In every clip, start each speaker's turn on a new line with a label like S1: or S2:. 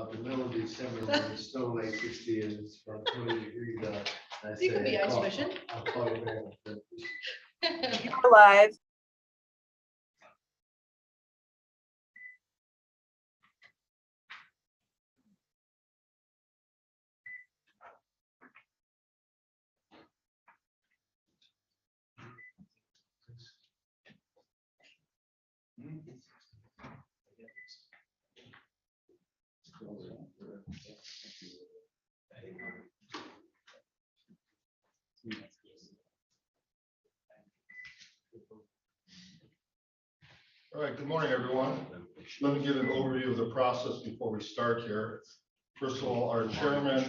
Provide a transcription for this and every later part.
S1: about the middle of December when it's still like 60 and it's about 20 degrees out. I
S2: You could
S1: say,
S2: be ice
S1: I'll-
S2: fishing.
S1: I'll call you back.
S3: Live.
S4: All right, good morning, everyone. Let me give an overview of the process before we start here. First of all, our chairman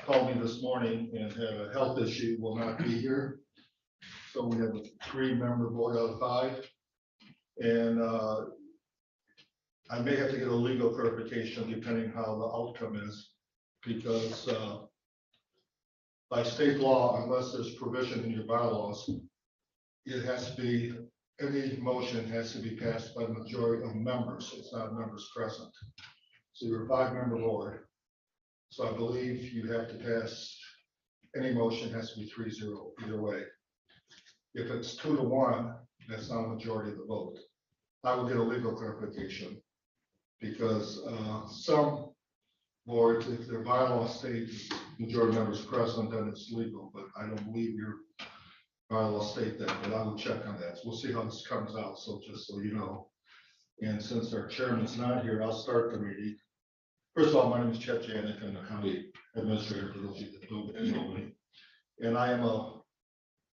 S4: called me this morning and had a health issue, will not be here. So we have a 3-member board out of 5. And I may have to get a legal clarification depending how the outcome is, because by state law, unless there's provision in your bylaws, it has to be, any motion has to be passed by the majority of members. It's not members present. So you're a 5-member board. So I believe you have to pass, any motion has to be 3-0 either way. If it's 2-1, that's not a majority of the vote. I will get a legal clarification because some boards, if their bylaw states majority members present, then it's legal, but I don't believe your bylaw state that, but I will check on that. We'll see how this comes out, so just so you know. And since our chairman's not here, I'll start the meeting. First of all, my name is Chet Janik. I'm the county administrator for those of you that don't know me. And I am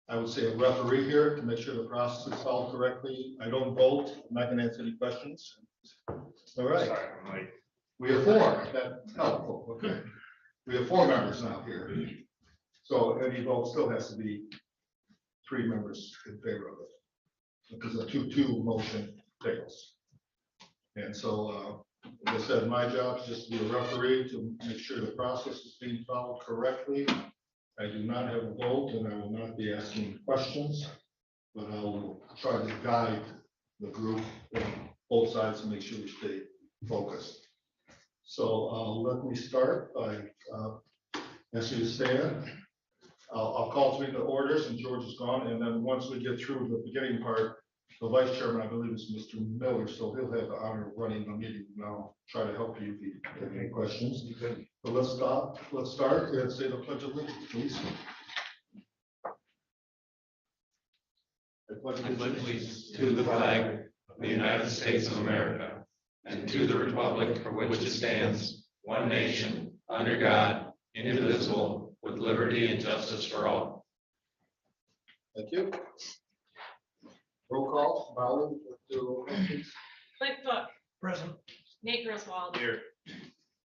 S4: I would say a referee here to make sure the process is followed correctly. I don't vote. I'm not gonna answer any questions. All right.
S5: Sorry, I'm late.
S4: We have 4. That's helpful. Okay. We have 4 members now here. So any vote still has to be 3 members in favor of it. Because a 2-2 motion fails. And so, as I said, my job is just to be a referee to make sure the process is being followed correctly. I do not have a vote and I will not be asking questions, but I will try to guide the group on both sides to make sure we stay focused. So let me start by asking you to stand. I'll call to the orders and George is gone. And then once we get through the beginning part, the vice chairman, I believe, is Mr. Miller. So he'll have the honor of running the meeting. And I'll try to help you if you have any questions. But let's start and say the pledge of allegiance, please.
S5: I pledge allegiance to the flag of the United States of America and to the republic for which it stands, one nation, under God, indivisible, with liberty and justice for all.
S4: Thank you. Roll call, Molly, do a roll call, please.
S6: Cliff Book,
S5: Present.
S6: Nate Griswold,
S5: Here.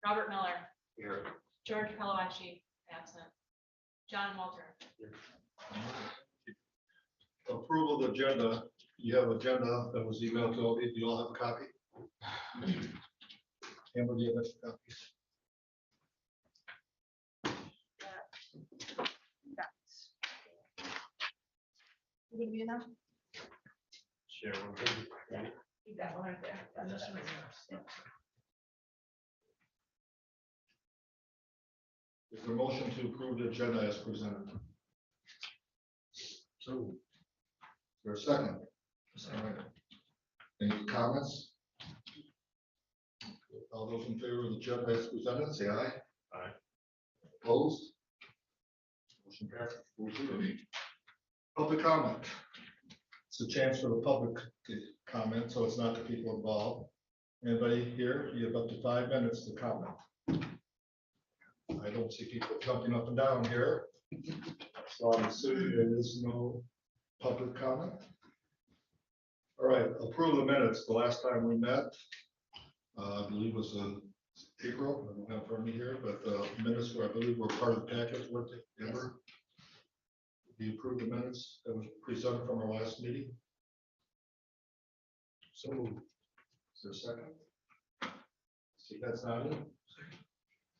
S6: Robert Miller,
S5: Here.
S6: George Palawashi, absent. John Walter.
S4: Approval of the agenda. You have agenda that was emailed to all of you. Do you all have a copy? Amber, do you have extra copies?
S2: You gonna be enough?
S5: Share one.
S2: Keep that one right there.
S4: Is there a motion to approve the agenda as presented? So. Is there a second? All right. Any comments? All those in favor of the agenda as presented, say aye.
S5: Aye.
S4: Opposed? Motion passes 4-0. Public comment. It's a chance for the public to comment, so it's not the people involved. Anybody here? You have up to 5 minutes to comment. I don't see people jumping up and down here. So I'm assuming there is no public comment. All right, approve the minutes. The last time we met, I believe was in April. I don't have it in front of me here, but minutes were, I believe, were part of the package. What they ever? Do you approve the minutes that was presented from our last meeting? So moved. Is there a second? See, that's not it.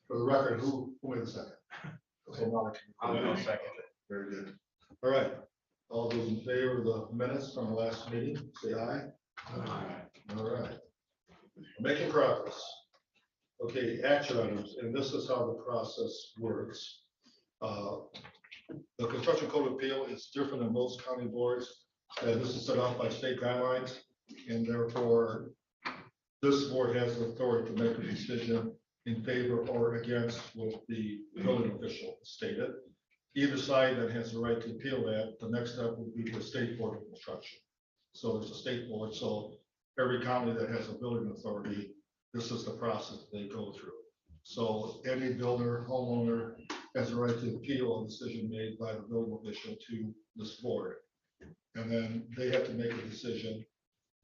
S4: For the record, who made the second?
S5: I'll second it.
S4: Very good. All right. All those in favor of the minutes from the last meeting, say aye.
S5: Aye.
S4: All right. We're making progress. Okay, action items, and this is how the process works. The construction code appeal is different than most county boards. This is set out by state guidelines, and therefore this board has the authority to make a decision in favor or against what the building official stated. Either side that has the right to appeal that, the next step would be the state board of construction. So there's a state board, so every county that has a building authority, this is the process they go through. So any builder, homeowner has a right to appeal a decision made by the building official to this board. And then they have to make a decision.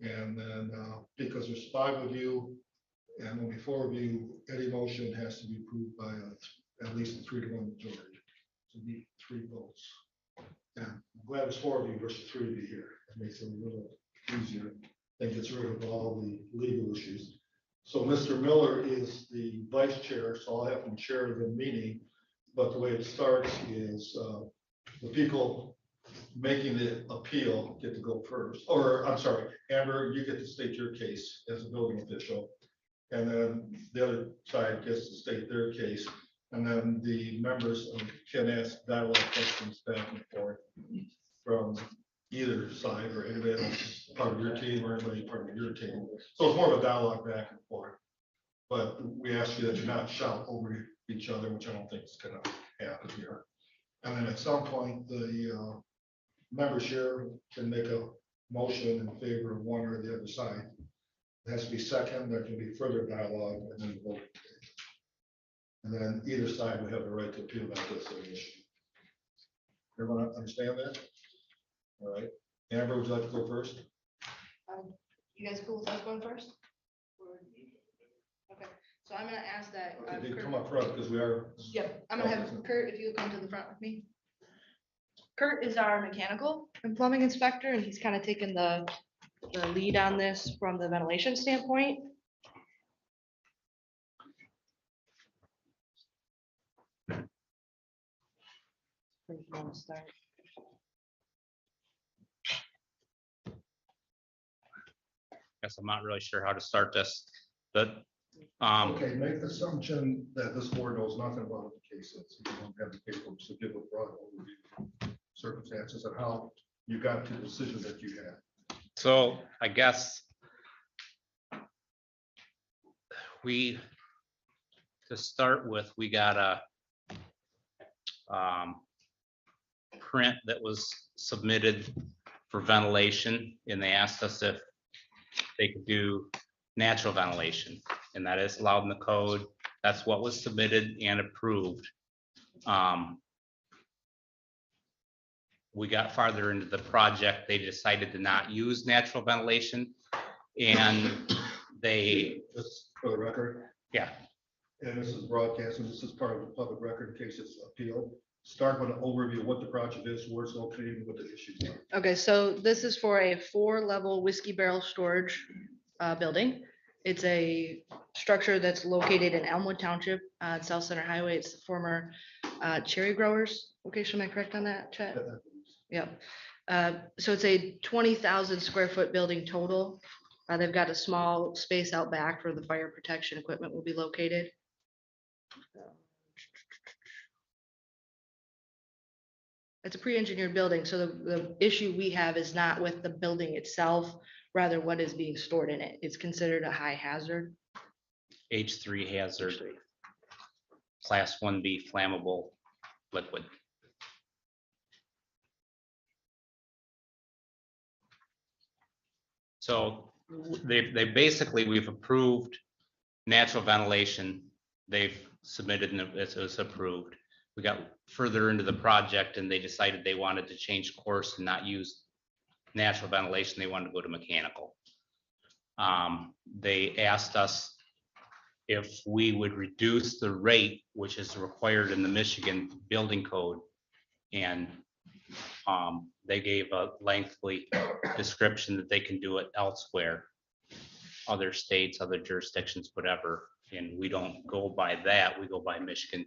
S4: And then, because there's 5 of you, and only 4 of you, any motion has to be approved by at least a 3-to-1 majority. To need 3 votes. And I'm glad there's 4 of you versus 3 of you here. It makes it a little easier. That gets rid of all the legal issues. So Mr. Miller is the vice chair, so I'll have him chair the meeting. But the way it starts is the people making the appeal get to go first. Or I'm sorry, Amber, you get to state your case as a building official. And then the other side gets to state their case. And then the members can ask dialogue questions back and forth from either side or anybody else part of your team or anybody part of your team. So it's more of a dialogue back and forth. But we ask you that you not shout over each other, which I don't think is going to happen here. And then at some point, the members here can make a motion in favor of one or the other side. It has to be second, there can be further dialogue and then vote. And then either side would have the right to appeal that issue. Everyone understand that? All right. Amber, would you like to go first?
S2: You guys cool with us going first? Okay, so I'm gonna ask that.
S4: Okay,
S2: Kurt-
S4: come up front because we are.
S2: Yep, I'm gonna have Kurt, if you come to the front with me. Kurt is our mechanical and plumbing inspector, and he's kind of taken the lead on this from the ventilation standpoint. Where do you wanna start?
S5: Guess I'm not really sure how to start this, but
S4: Okay, make the assumption that this board knows nothing about what the case is. You don't have the paperwork, so give a broad overview, circumstances and how you got to the decision that you had.
S5: so I guess to start with, we got a print that was submitted for ventilation, and they asked us if they could do natural ventilation, and that is allowed in the code. That's what was submitted and approved. We got farther into the project, they decided to not use natural ventilation, and they,
S4: This for the record,
S5: yeah,
S4: and this is broadcasting, this is part of the public record in case it's appealed. Start with an overview of what the project is, where it's located, and what the issues are.
S2: Okay, so this is for a 4-level whiskey barrel storage building. It's a structure that's located in Elmwood Township, South Center Highway. It's the former cherry growers location. Am I correct on that, Chet? Yep. So it's a 20,000 square foot building total. They've got a small space out back where the fire protection equipment will be located. It's a pre-engineered building, so the issue we have is not with the building itself, rather what is being stored in it. It's considered a high hazard.
S5: H3 hazard, class 1B flammable liquid. So they basically, we've approved natural ventilation. They've submitted and it's approved. We got further into the project and they decided they wanted to change course and not use natural ventilation. They wanted to go to mechanical. They asked us if we would reduce the rate, which is required in the Michigan building code. And they gave a lengthy description that they can do it elsewhere, other states, other jurisdictions, whatever. And we don't go by that. We go by Michigan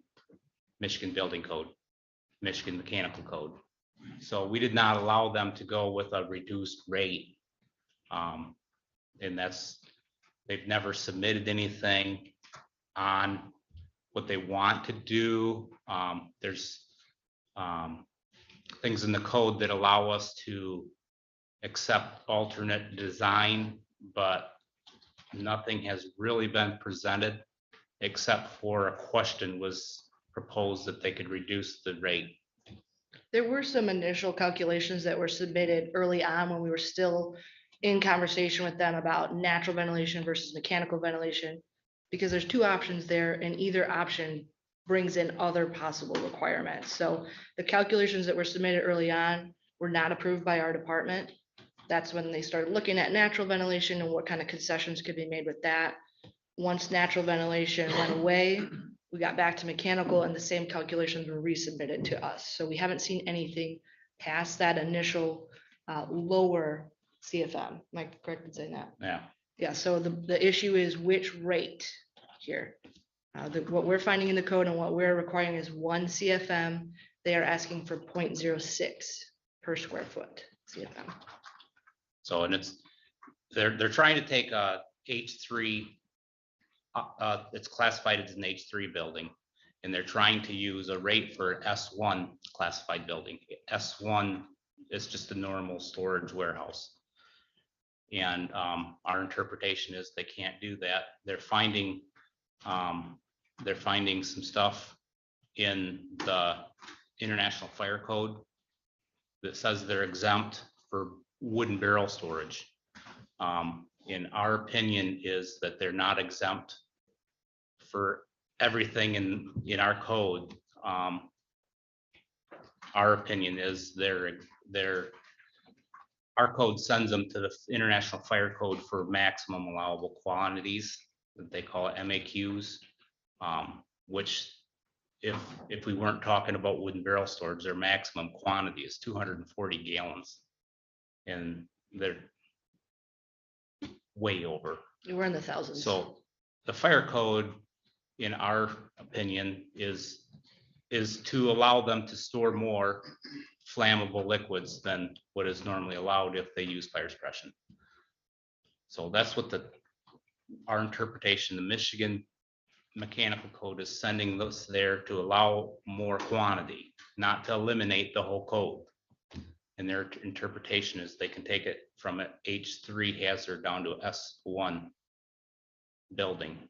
S5: building code, Michigan mechanical code. So we did not allow them to go with a reduced rate. And they've never submitted anything. on what they want to do. There's things in the code that allow us to accept alternate design, but nothing has really been presented except for a question was proposed that they could reduce the rate.
S2: There were some initial calculations that were submitted early on when we were still in conversation with them about natural ventilation versus mechanical ventilation. Because there's two options there and either option brings in other possible requirements. So the calculations that were submitted early on were not approved by our department. That's when they started looking at natural ventilation and what kind of concessions could be made with that. Once natural ventilation went away, we got back to mechanical and the same calculations were resubmitted to us. So we haven't seen anything past that initial lower CFM. Am I correct in saying that?
S5: Yeah.
S2: Yeah, so the issue is which rate here. What we're finding in the code and what we're requiring is 1 CFM. They are asking for 0.06 per square foot CFM.
S5: So, and they're trying to take a H3, it's classified as an H3 building, and they're trying to use a rate for S1 classified building. S1 is just a normal storage warehouse. And our interpretation is they can't do that. They're finding some stuff in the International Fire Code that says they're exempt for wooden barrel storage. In our opinion is that they're not exempt for everything in our code. Our opinion is our code sends them to the International Fire Code for maximum allowable quantities that they call MAQs, which if we weren't talking about wooden barrel storage, their maximum quantity is 240 gallons. And they're way over.
S2: We're in the thousands.
S5: So the fire code, in our opinion, is to allow them to store more flammable liquids than what is normally allowed if they use fire suppression. So that's what our interpretation, the Michigan Mechanical Code is sending us there to allow more quantity, not to eliminate the whole code. And their interpretation is they can take it from an H3 hazard down to S1 building.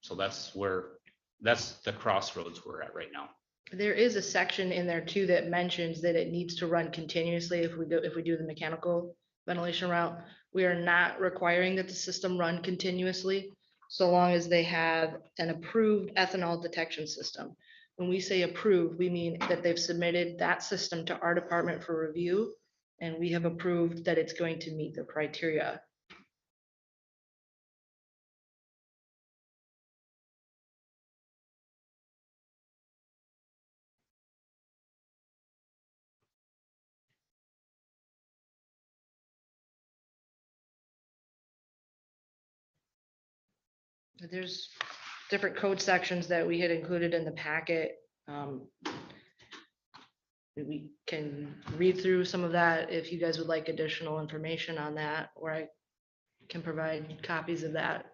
S5: So that's the crossroads we're at right now.
S2: There is a section in there too that mentions that it needs to run continuously if we do the mechanical ventilation route. We are not requiring that the system run continuously, so long as they have an approved ethanol detection system. When we say approved, we mean that they've submitted that system to our department for review, and we have approved that it's going to meet the criteria. There's different code sections that we had included in the packet. We can read through some of that if you guys would like additional information on that, or I can provide copies of that.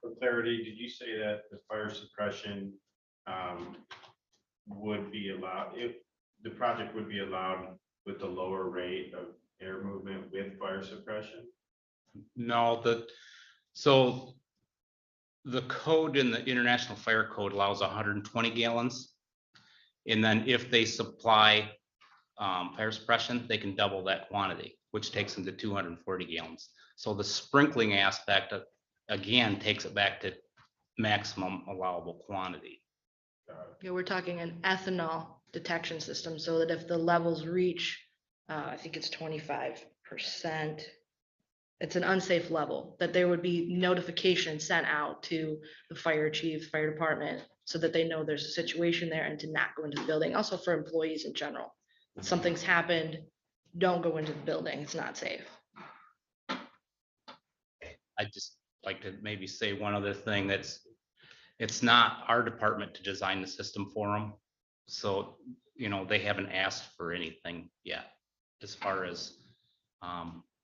S7: For clarity, did you say that the fire suppression would be allowed, if the project would be allowed with the lower rate of air movement with fire suppression?
S5: No, so the code in the International Fire Code allows 120 gallons. And then if they supply fire suppression, they can double that quantity, which takes them to 240 gallons. So the sprinkling aspect again takes it back to maximum allowable quantity.
S2: Yeah, we're talking an ethanol detection system, so that if the levels reach, I think it's 25%, it's an unsafe level, that there would be notification sent out to the fire chief, fire department, so that they know there's a situation there and to not go into the building. Also for employees in general, if something's happened, don't go into the building, it's not safe.
S5: I just like to maybe say one other thing, it's not our department to design the system for them. So, they haven't asked for anything yet as far as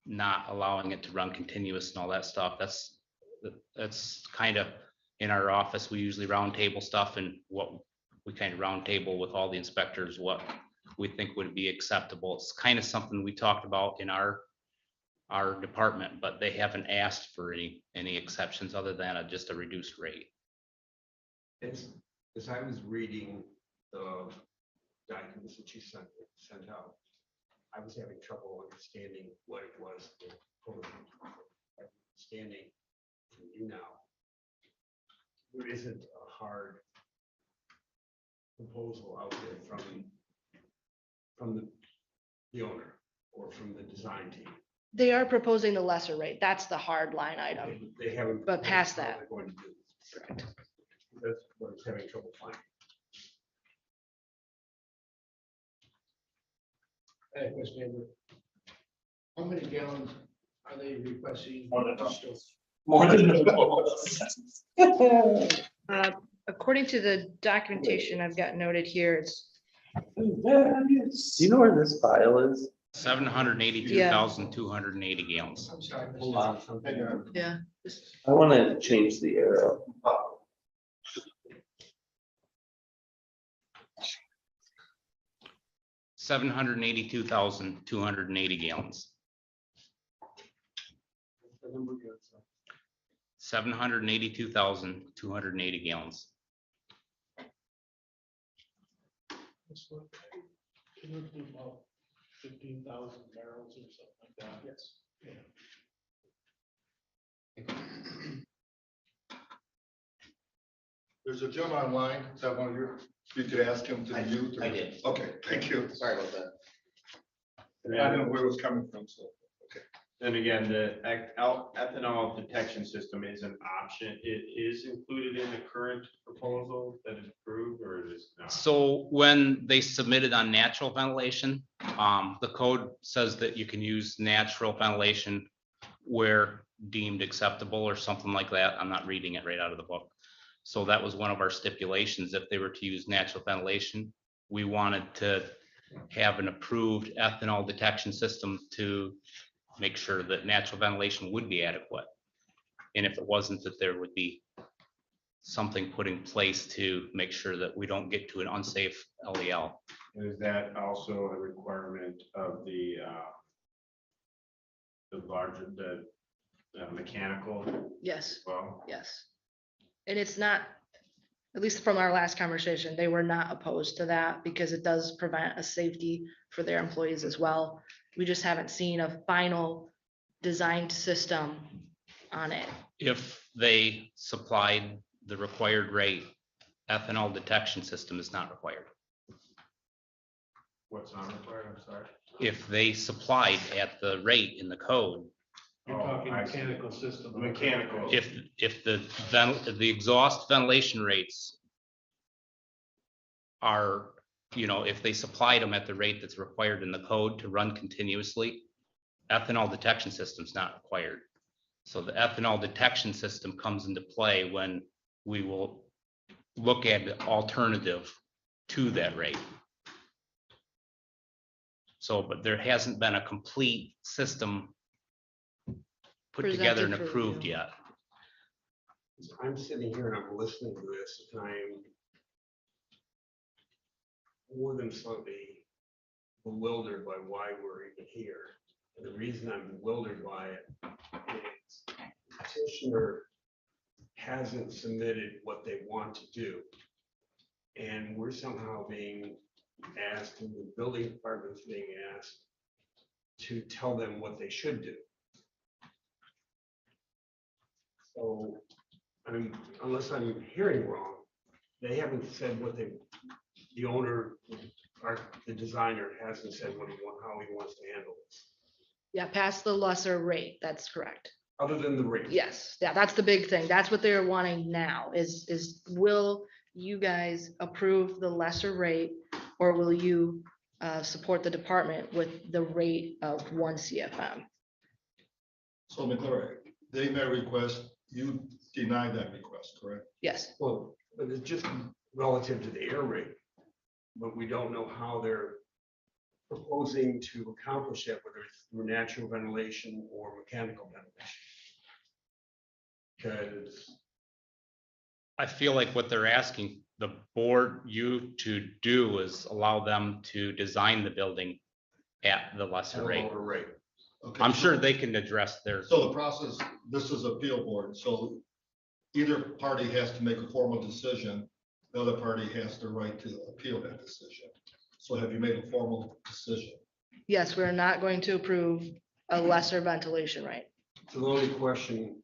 S5: not allowing it to run continuous and all that stuff. That's kind of
S8: in our office, we usually roundtable stuff, and what we kind of roundtable with all the inspectors, what we think would be acceptable. It's kind of something we talked about in our department, but they haven't asked for any exceptions other than just a reduced rate.
S9: As I was reading the documents that you sent out, I was having trouble understanding what it was. Understanding from you now, there isn't a hard proposal out there from the owner or from the design team.
S2: They are proposing the lesser rate. That's the hard line item.
S9: They haven't.
S2: But past
S9: how
S2: that.
S9: they're going to do this.
S2: Correct.
S9: That's what I was having trouble finding.
S1: Hey, Mr. Amber, how many gallons are they requesting?
S9: More than
S2: According to the documentation I've got noted here, it's
S3: Do you know where this file is?
S8: 782,280 gallons.
S1: I'm sorry.
S9: Hold on, something.
S2: yeah.
S3: I want to change the arrow.
S8: 782,280 gallons. 782,280 gallons.
S1: It would be about 15,000 barrels or something like that. Yes.
S4: There's a gentleman online, is that one of your, you could ask him to mute? or-
S5: I did.
S4: Okay, thank you.
S5: Sorry about that.
S4: I don't know where it was coming from, so.
S7: And again, the ethanol detection system is an option. It is included in the current proposal that is approved, or it is not?
S8: So when they submitted on natural ventilation, the code says that you can use natural ventilation where deemed acceptable or something like that. I'm not reading it right out of the book. So that was one of our stipulations. If they were to use natural ventilation, we wanted to have an approved ethanol detection system to make sure that natural ventilation would be adequate. And if it wasn't, that there would be something put in place to make sure that we don't get to an unsafe LEL.
S7: Is that also a requirement of the larger, the mechanical
S2: Yes,
S7: as well?
S2: yes. And it's not, at least from our last conversation, they were not opposed to that because it does prevent a safety for their employees as well. We just haven't seen a final designed system on it.
S8: If they supplied the required rate, ethanol detection system is not required.
S7: What's not required, I'm sorry?
S8: If they supplied at the rate in the code,
S1: You're talking
S7: I see.
S1: mechanical system.
S7: Mechanical.
S8: if the exhaust ventilation rates are, if they supplied them at the rate that's required in the code to run continuously, ethanol detection system is not required. So the ethanol detection system comes into play when we will look at the alternative to that rate. So, but there hasn't been a complete system put together and
S2: Presented for
S8: approved
S2: review.
S8: yet.
S9: I'm sitting here and I'm listening to this and I'm more than slightly bewildered by why we're even here. And the reason I'm bewildered by it is the petitioner hasn't submitted what they want to do. And we're somehow being asked, and the building department's being asked to tell them what they should do. So, unless I'm hearing wrong, they haven't said what the owner or the designer hasn't said what how he wants to handle this,
S2: Yeah, past the lesser rate. That's correct.
S9: other than the rate.
S2: Yes, yeah, that's the big thing. That's what they're wanting now is will you guys approve the lesser rate or will you support the department with the rate of 1 CFM?
S4: So McClure, they may request, you deny that request, correct?
S2: Yes,
S9: Well, but it's just relative to the air rate. But we don't know how they're proposing to accomplish it, whether it's through natural ventilation or mechanical ventilation. Because
S8: I feel like what they're asking the board you to do is allow them to design the building at the
S9: At
S8: lesser
S9: a
S8: rate.
S9: lower rate.
S4: Okay,
S8: I'm
S4: so-
S8: sure they can address their,
S4: So the process, this is appeal board, so either party has to make a formal decision. The other party has the right to appeal that decision. So have you made a formal decision?
S2: Yes, we're not going to approve a lesser ventilation rate.
S9: So the only question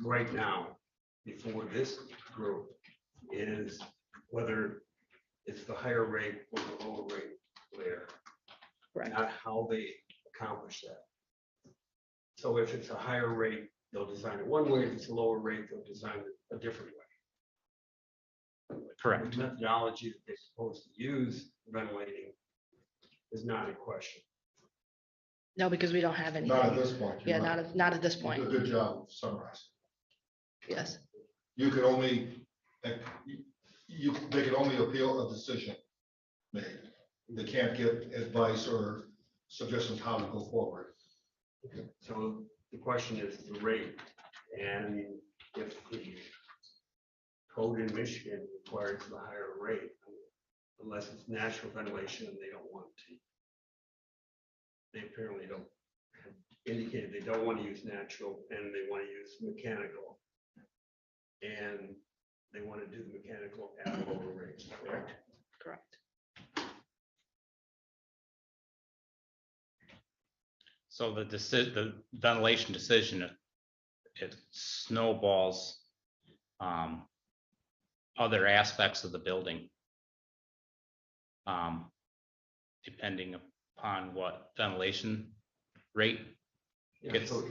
S9: right now, before this group, is whether it's the higher rate or the lower rate there.
S2: Correct.
S9: Not how they accomplish that. So if it's a higher rate, they'll design it one way. If it's a lower rate, they'll design it a different way.
S8: correct.
S9: The methodology that they're supposed to use ventilating is not in question.
S2: No, because we don't have
S4: Not at
S2: anything.
S4: this point. you're
S2: Yeah,
S4: right.
S2: not at this
S4: You
S2: point.
S4: did a good job of summarizing.
S2: Yes,
S4: You could only, they could only appeal a decision made. They can't get advice or suggestions how to go forward.
S9: So the question is the rate, and if the code in Michigan requires the higher rate, unless it's natural ventilation and they don't want to. They apparently don't, have indicated they don't want to use natural and they want to use mechanical. And they want to do the mechanical at a lower rate, correct?
S2: correct.
S8: So the ventilation decision, it snowballs other aspects of the building. Depending upon what ventilation rate.
S9: Yeah,
S8: It's-
S9: so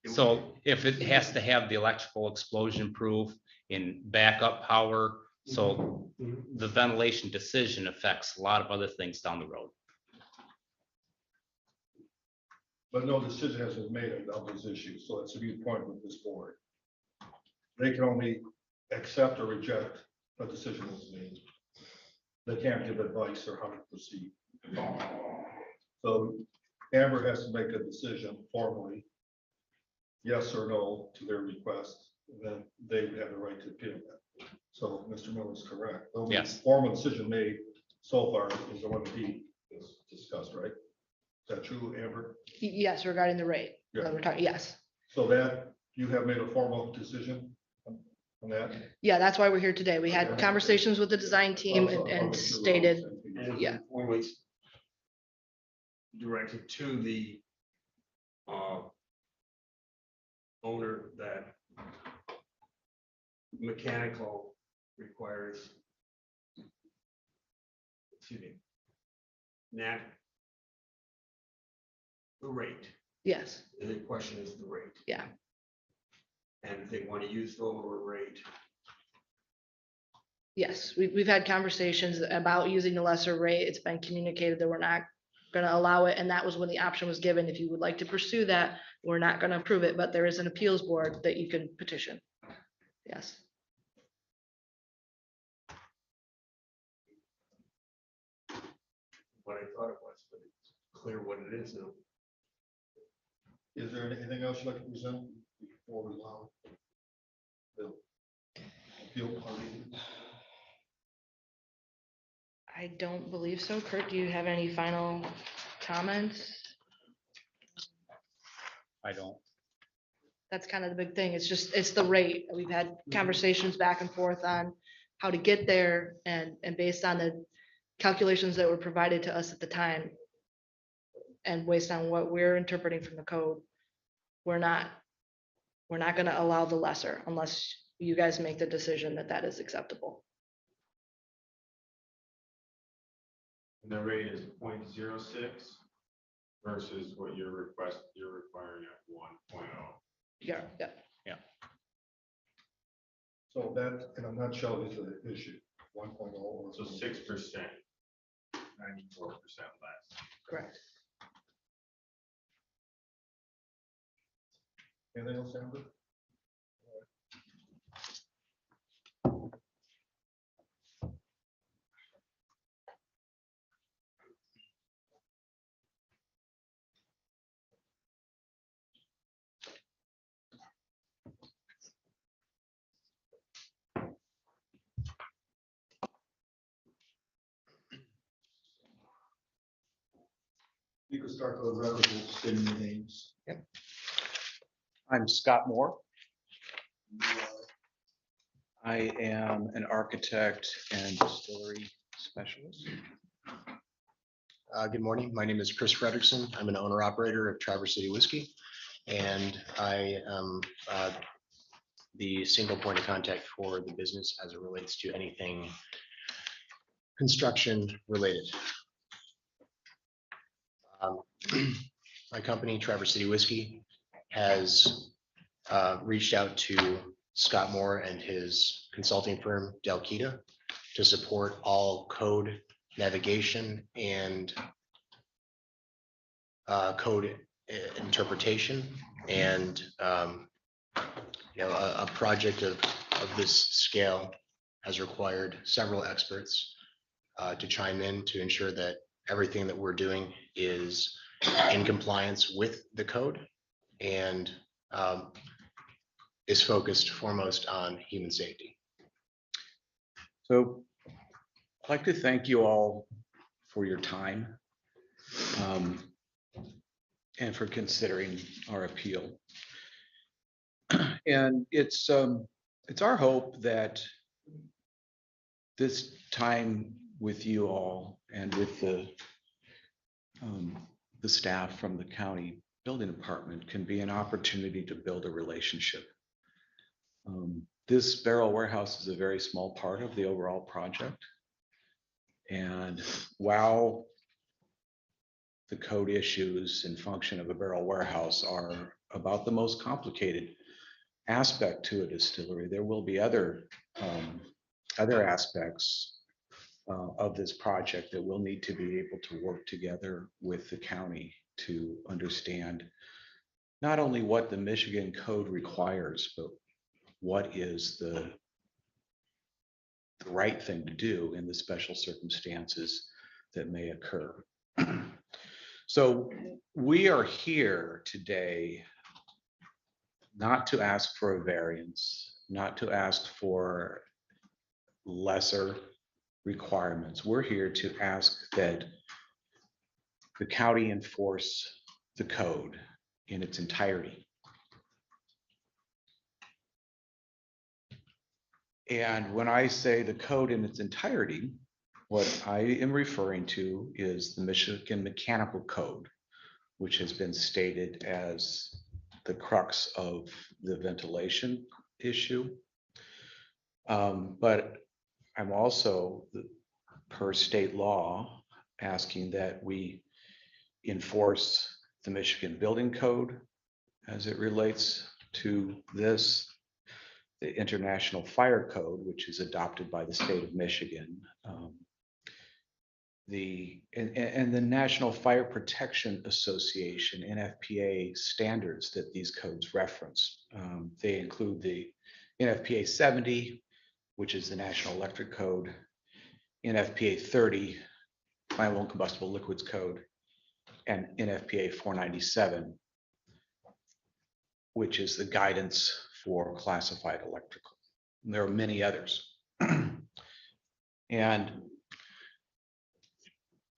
S8: So if it has to have the electrical explosion proof in backup power, so
S9: Mhm.
S8: the ventilation decision affects a lot of other things down the road.
S4: But no decision has been made on those issues, so it's a new point with this board. They can only accept or reject a decision that's made. They can't give advice or how to proceed. So Amber has to make a decision formally, yes or no to their request, and then they would have the right to appeal that. So Mr. Miller is correct. The only
S8: Yes.
S4: formal decision made so far is the one that he has discussed, right? Is that true, Amber?
S2: Yes, regarding the rate.
S4: Yeah.
S2: We're talking, yes.
S4: So that, you have made a formal decision on that?
S2: Yeah, that's why we're here today. We had
S4: Okay.
S2: conversations with the design team and stated,
S9: And
S2: Yeah.
S9: always directed to the owner that mechanical requires, excuse me, the rate.
S2: yes,
S9: The question is the rate.
S2: Yeah.
S9: And if they want to use the lower rate,
S2: yes. We've had conversations about using the lesser rate. It's been communicated that we're not gonna allow it, and that was when the option was given. If you would like to pursue that, we're not gonna approve it, but there is an appeals board that you can petition. Yes.
S9: what I thought it was, but it's clear what it is now.
S4: Is there anything else you'd like to present before we allow the appeal party?
S2: I don't believe so. Kurt, do you have any final comments?
S8: I don't.
S2: That's kind of the big thing. It's the rate. We've had conversations back and forth on how to get there and based on the calculations that were provided to us at the time. And based on what we're interpreting from the code, we're not gonna allow the lesser unless you guys make the decision that that is acceptable.
S7: And the rate is 0.06 versus what you're requiring at 1.0.
S2: Yeah, yeah.
S4: So that, in a nutshell, is the issue, 1.0. or
S7: So 6%, 94% less.
S2: Correct.
S4: Anything else, Amber? You can start the record stating your names.
S10: I'm Scott Moore. I am an architect and distillery specialist.
S11: Good morning. My name is Chris Fredrickson. I'm an owner operator of Traverse City Whiskey, and I am the single point of contact for the business as it relates to anything construction related. My company, Traverse City Whiskey, has reached out to Scott Moore and his consulting firm, Delkita, to support all code navigation and code interpretation. And a project of this scale has required several experts to chime in to ensure that everything that we're doing is in compliance with the code and is focused foremost on human safety.
S10: So I'd like to thank you all for your time and for considering our appeal. And it's our hope that this time with you all and with the staff from the county building department can be an opportunity to build a relationship. This barrel warehouse is a very small part of the overall project. And while the code issues and function of a barrel warehouse are about the most complicated aspect to a distillery, there will be other aspects of this project that we'll need to be able to work together with the county to understand not only what the Michigan code requires, but what is the right thing to do in the special circumstances that may occur. So we are here today not to ask for a variance, not to ask for lesser requirements. We're here to ask that the county enforce the code in its entirety. And when I say the code in its entirety, what I am referring to is the Michigan Mechanical Code, which has been stated as the crux of the ventilation issue. But I'm also, per state law, asking that we enforce the Michigan Building Code as it relates to this, the International Fire Code, which is adopted by the state of Michigan, the National Fire Protection Association, NFPA standards that these codes reference. They include the NFPA 70, which is the National Electric Code, NFPA 30, Flammable and Combustible Liquids Code, and NFPA 497, which is the guidance for classified electrical. And there are many others. And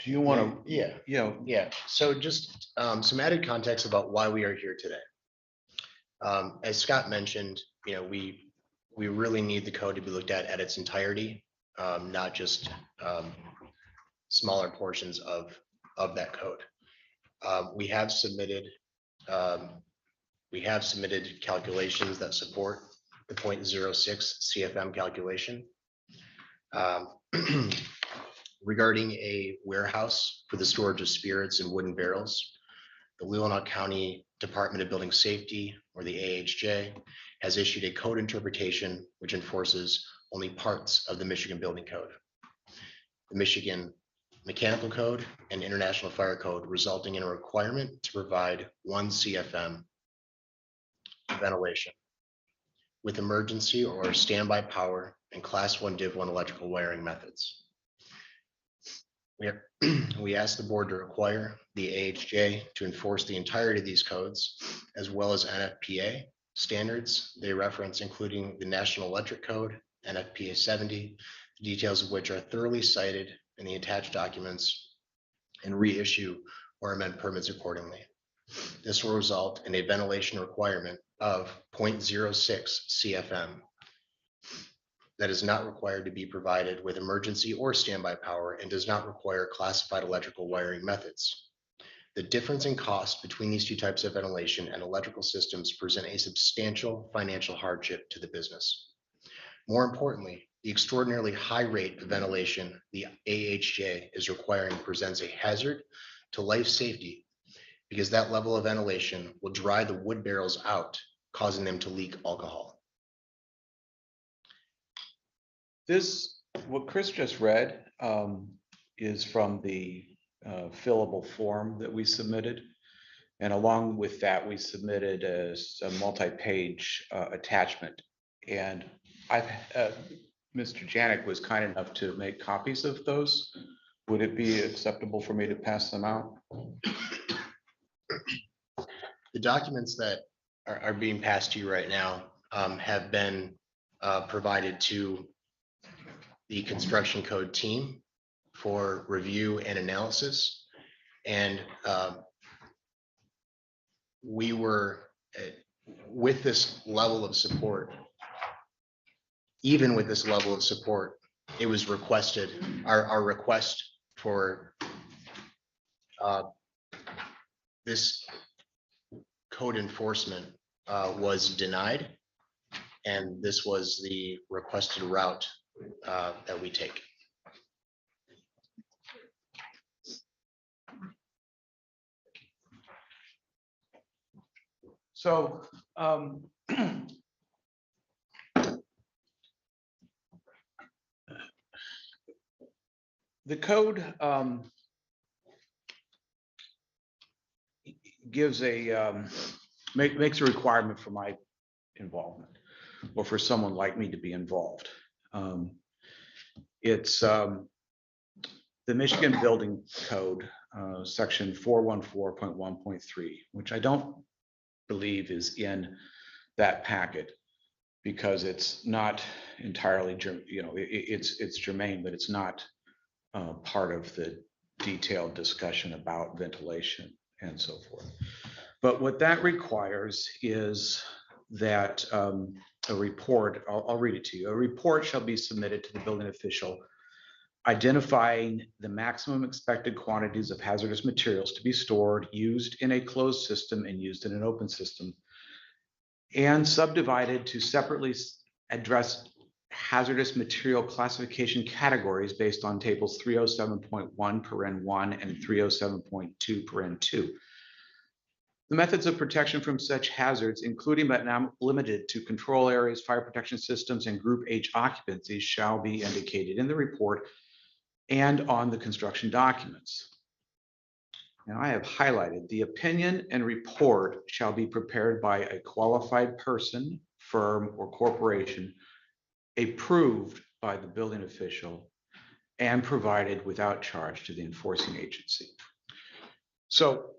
S10: do you want to?
S11: Yeah. So just some added context about why we are here today. As Scott mentioned, we really need the code to be looked at its entirety, not just smaller portions of that code. We have submitted calculations that support the 0.06 CFM calculation. Regarding a warehouse for the storage of spirits in wooden barrels, the Leelanau County Department of Building Safety, or the AHJ, has issued a code interpretation which enforces only parts of the Michigan Building Code. The Michigan Mechanical Code and International Fire Code, resulting in a requirement to provide 1 CFM ventilation with emergency or standby power and Class 1 Div 1 electrical wiring methods. We asked the board to require the AHJ to enforce the entirety of these codes, as well as NFPA standards they reference, including the National Electric Code, NFPA 70, the details of which are thoroughly cited in the attached documents, and reissue or amend permits accordingly. This will result in a ventilation requirement of 0.06 CFM that is not required to be provided with emergency or standby power and does not require classified electrical wiring methods. The difference in cost between these two types of ventilation and electrical systems present a substantial financial hardship to the business. More importantly, the extraordinarily high rate of ventilation the AHJ is requiring presents a hazard to life safety because that level of ventilation will dry the wood barrels out, causing them to leak alcohol.
S10: This, what Chris just read, is from the fillable form that we submitted. And along with that, we submitted a multi-page attachment. And Mr. Janik was kind enough to make copies of those. Would it be acceptable for me to pass them out?
S11: The documents that are being passed to you right now have been provided to the construction code team for review and analysis. And we were, with this level of support, even with this level of support, it was requested, our request for this code enforcement was denied. And this was the requested route that we take.
S10: So the code gives makes a requirement for my involvement or for someone like me to be involved. It's the Michigan Building Code, section 414.1.3, which I don't believe is in that packet because it's not entirely, it's germane, but it's not part of the detailed discussion about ventilation and so forth. But what that requires is that a report, I'll read it to you. A report shall be submitted to the building official identifying the maximum expected quantities of hazardous materials to be stored, used in a closed system and used in an open system, and subdivided to separately address hazardous material classification categories based on tables 307.1 paren 1 and 307.2 paren 2. The methods of protection from such hazards, including but not limited to control areas, fire protection systems, and group H occupancies, shall be indicated in the report and on the construction documents. Now I have highlighted the opinion and report shall be prepared by a qualified person, firm, or corporation approved by the building official and provided without charge to the enforcing agency. So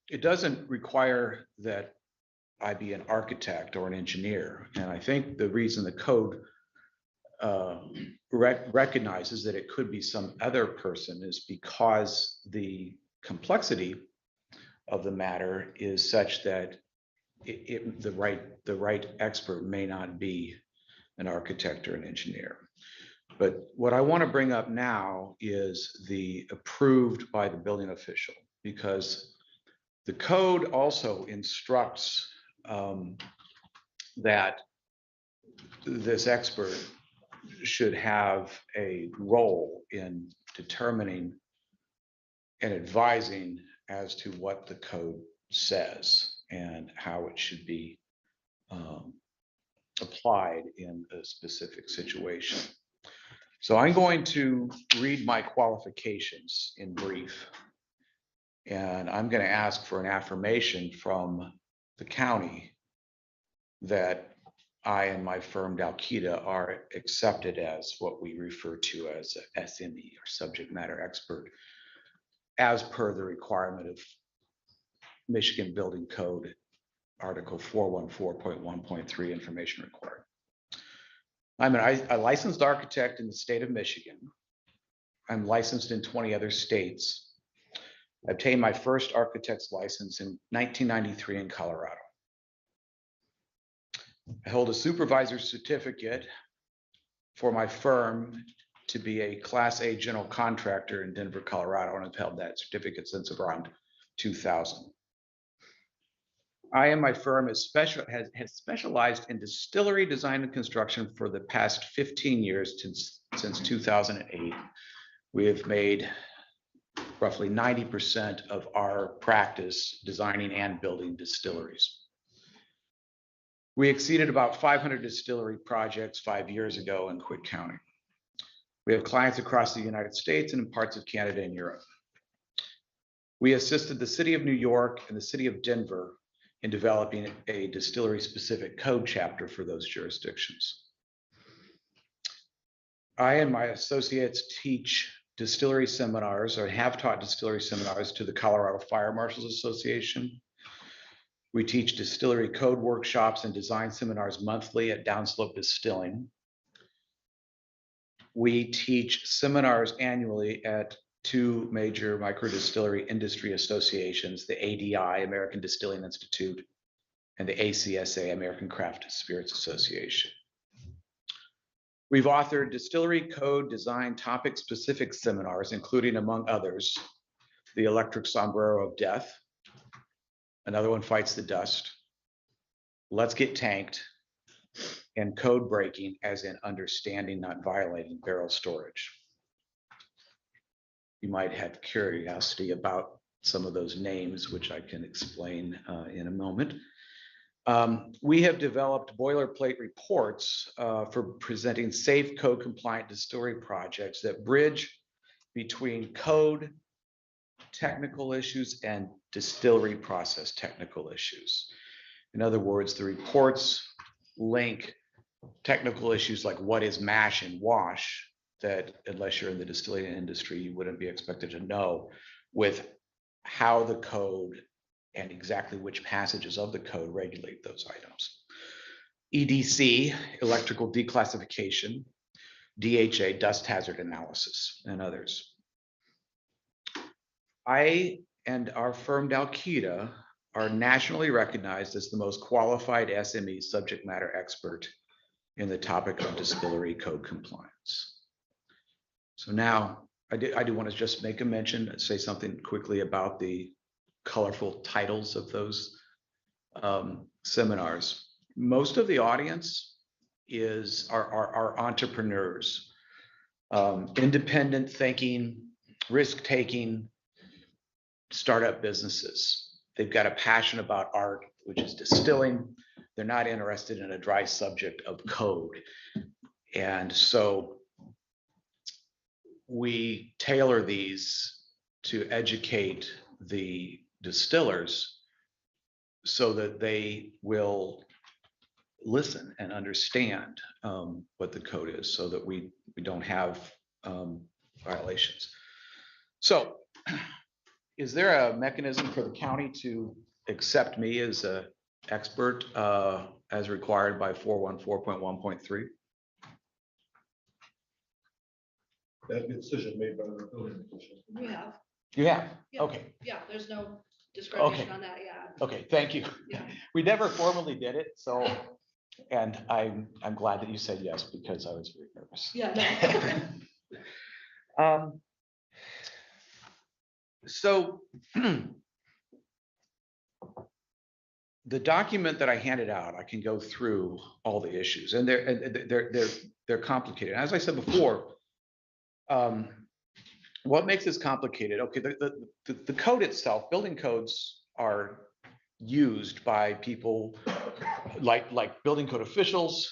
S10: it doesn't require that I be an architect or an engineer. And I think the reason the code recognizes that it could be some other person is because the complexity of the matter is such that the right expert may not be an architect or an engineer. But what I want to bring up now is the approved by the building official, because the code also instructs that this expert should have a role in determining and advising as to what the code says and how it should be applied in a specific situation. So I'm going to read my qualifications in brief. And I'm going to ask for an affirmation from the county that I and my firm Dalkita are accepted as what we refer to as a SME or subject matter expert, as per the requirement of Michigan Building Code, Article 414.1.3, information required. I'm a licensed architect in the state of Michigan. I'm licensed in 20 other states. I obtained my first architect's license in 1993 in Colorado. I hold a supervisor's certificate for my firm to be a Class A general contractor in Denver, Colorado, and I've held that certificate since around 2000. I and my firm has specialized in distillery design and construction for the past 15 years since 2008. We have made roughly 90% of our practice designing and building distilleries. We exceeded about 500 distillery projects 5 years ago and quit counting. We have clients across the United States and in parts of Canada and Europe. We assisted the city of New York and the city of Denver in developing a distillery-specific code chapter for those jurisdictions. I and my associates teach distillery seminars, or have taught distillery seminars, to the Colorado Fire Marshals Association. We teach distillery code workshops and design seminars monthly at Downslope Distilling. We teach seminars annually at two major microdistillery industry associations, the ADI, American Distilling Institute, and the ACSA, American Craft Spirits Association. We've authored distillery code design topic-specific seminars, including, among others, the Electric Sombrero of Death, another one, Fights the Dust, Let's Get Tanked, and Code Breaking, as in understanding, not violating barrel storage. You might have curiosity about some of those names, which I can explain in a moment. We have developed boilerplate reports for presenting safe code compliant distillery projects that bridge between code technical issues and distillery process technical issues. In other words, the reports link technical issues like what is mash and wash, that unless you're in the distilling industry, you wouldn't be expected to know, with how the code and exactly which passages of the code regulate those items. EDC, electrical declassification, DHA, dust hazard analysis, and others. I and our firm Dalkita are nationally recognized as the most qualified SME subject matter expert in the topic of distillery code compliance. So now I do want to just make a mention, say something quickly about the colorful titles of those seminars. Most of the audience are entrepreneurs, independent thinking, risk-taking, startup businesses. They've got a passion about art, which is distilling. They're not interested in a dry subject of code. And so we tailor these to educate the distillers so that they will listen and understand what the code is, so that we don't have violations. So is there a mechanism for the county to accept me as an expert as required by 414.1.3?
S4: That'd be a decision made by the building commission.
S2: We have,
S10: You have?
S2: Yeah.
S10: Okay,
S2: yeah, there's no discrimination
S10: Okay.
S2: on that, yeah.
S10: okay, thank you.
S2: Yeah.
S10: We never formally did it, so, and I'm glad that you said yes, because I was very nervous.
S2: Yeah, no.
S10: So the document that I handed out, I can go through all the issues, and they're complicated. As I said before, what makes this complicated? Okay, the code itself, building codes are used by people like building code officials,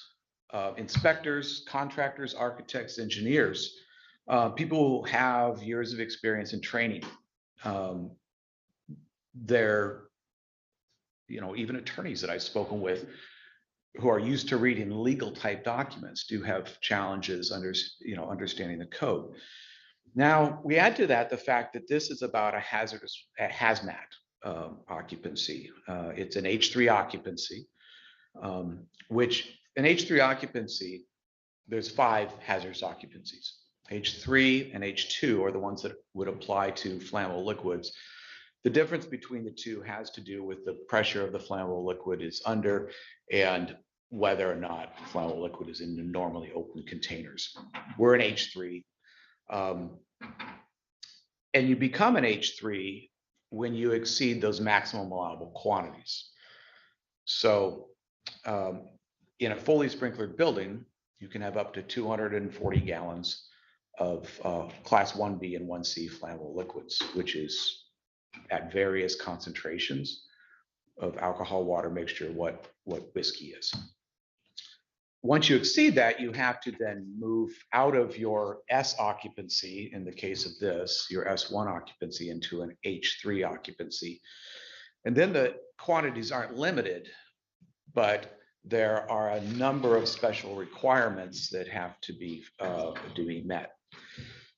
S10: inspectors, contractors, architects, engineers, people who have years of experience and training. They're, even attorneys that I've spoken with who are used to reading legal type documents do have challenges understanding the code. Now, we add to that the fact that this is about a hazmat occupancy. It's an H3 occupancy, which an H3 occupancy, there's 5 hazardous occupancies. H3 and H2 are the ones that would apply to flammable liquids. The difference between the two has to do with the pressure of the flammable liquid is under and whether or not flammable liquid is in the normally open containers. We're an H3. And you become an H3 when you exceed those maximum allowable quantities. So in a fully sprinklered building, you can have up to 240 gallons of class 1B and 1C flammable liquids, which is at various concentrations of alcohol water mixture, what whiskey is. Once you exceed that, you have to then move out of your S occupancy, in the case of this, your S1 occupancy, into an H3 occupancy. And then the quantities aren't limited, but there are a number of special requirements that have to be met.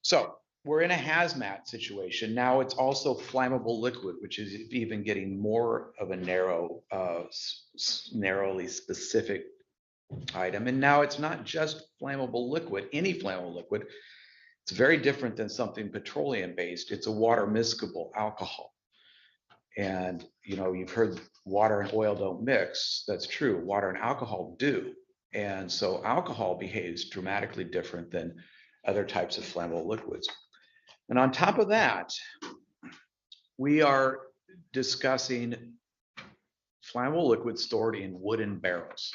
S10: So we're in a hazmat situation. Now it's also flammable liquid, which is even getting more of a narrowly specific item. And now it's not just flammable liquid, any flammable liquid. It's very different than something petroleum based. It's a water miscible alcohol. And you've heard water and oil don't mix. That's true. Water and alcohol do. And so alcohol behaves dramatically different than other types of flammable liquids. And on top of that, we are discussing flammable liquids stored in wooden barrels.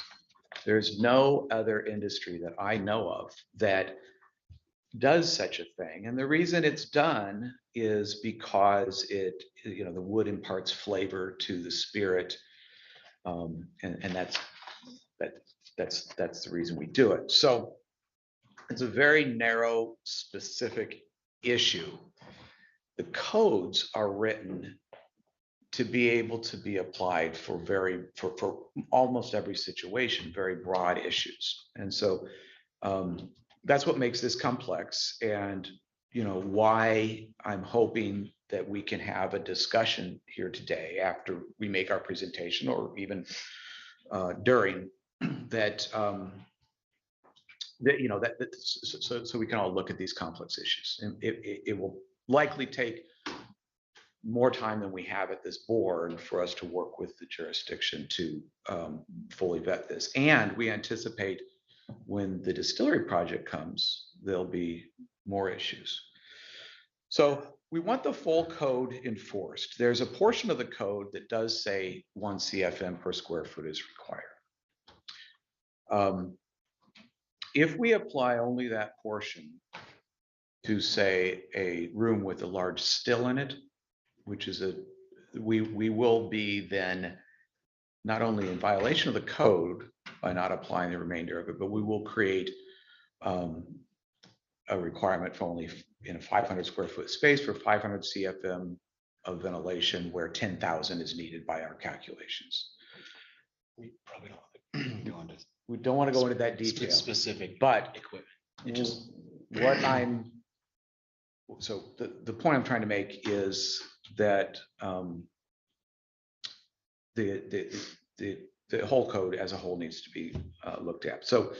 S10: There's no other industry that I know of that does such a thing. And the reason it's done is because the wood imparts flavor to the spirit. And that's the reason we do it. So it's a very narrow, specific issue. The codes are written to be able to be applied for almost every situation, very broad issues. And so that's what makes this complex, and why I'm hoping that we can have a discussion here today after we make our presentation, or even during that, so we can all look at these complex issues. And it will likely take more time than we have at this board for us to work with the jurisdiction to fully vet this. And we anticipate when the distillery project comes, there'll be more issues. So we want the full code enforced. There's a portion of the code that does say 1 CFM per square foot is required. If we apply only that portion to, say, a room with a large still in it, which is we will be then not only in violation of the code by not applying the remainder of it, but we will create a requirement for only in a 500 square foot space for 500 CFM of ventilation, where 10,000 is needed by our calculations.
S11: We probably don't go into
S10: We don't want to go into that detail,
S11: specific
S10: but
S11: equipment. It just
S10: so the point I'm trying to make is that the whole code as a whole needs to be looked at. So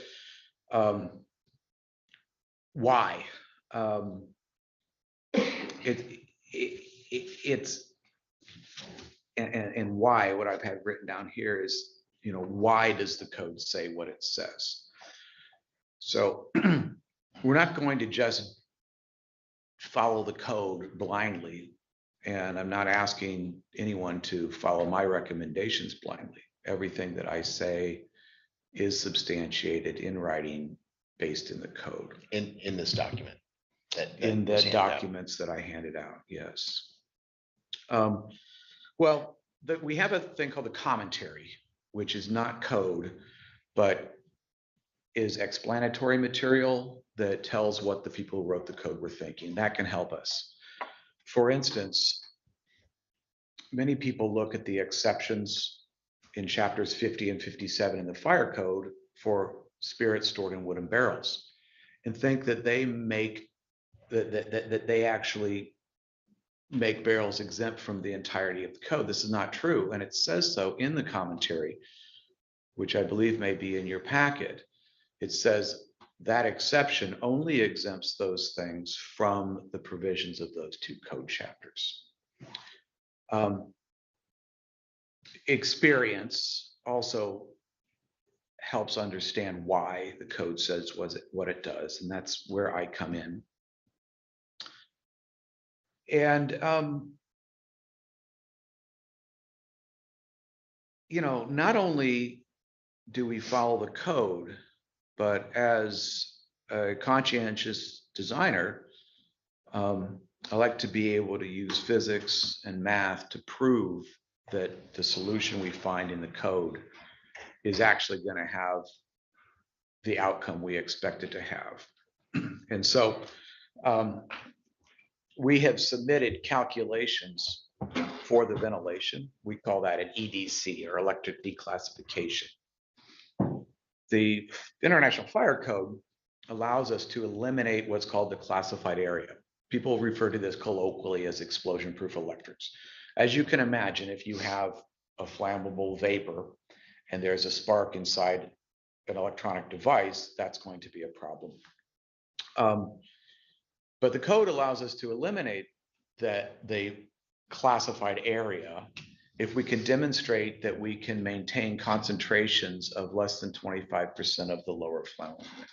S10: why? It's and why, what I've had written down here is, why does the code say what it says? So we're not going to just follow the code blindly. And I'm not asking anyone to follow my recommendations blindly. Everything that I say is substantiated in writing based in the code.
S11: In this document.
S10: In the documents that I handed out, yes. Well, we have a thing called the commentary, which is not code, but is explanatory material that tells what the people who wrote the code were thinking. That can help us. For instance, many people look at the exceptions in chapters 50 and 57 in the fire code for spirits stored in wooden barrels and think that they make that they actually make barrels exempt from the entirety of the code. This is not true, and it says so in the commentary, which I believe may be in your packet. It says that exception only exempts those things from the provisions of those two code chapters. Experience also helps understand why the code says what it does, and that's where I come in. And not only do we follow the code, but as a conscientious designer, I like to be able to use physics and math to prove that the solution we find in the code is actually going to have the outcome we expect it to have. And so we have submitted calculations for the ventilation. We call that an EDC, or electric declassification. The International Fire Code allows us to eliminate what's called the classified area. People refer to this colloquially as explosion-proof electrics. As you can imagine, if you have a flammable vapor and there's a spark inside an electronic device, that's going to be a problem. But the code allows us to eliminate the classified area if we can demonstrate that we can maintain concentrations of less than 25% of the lower flammable limit.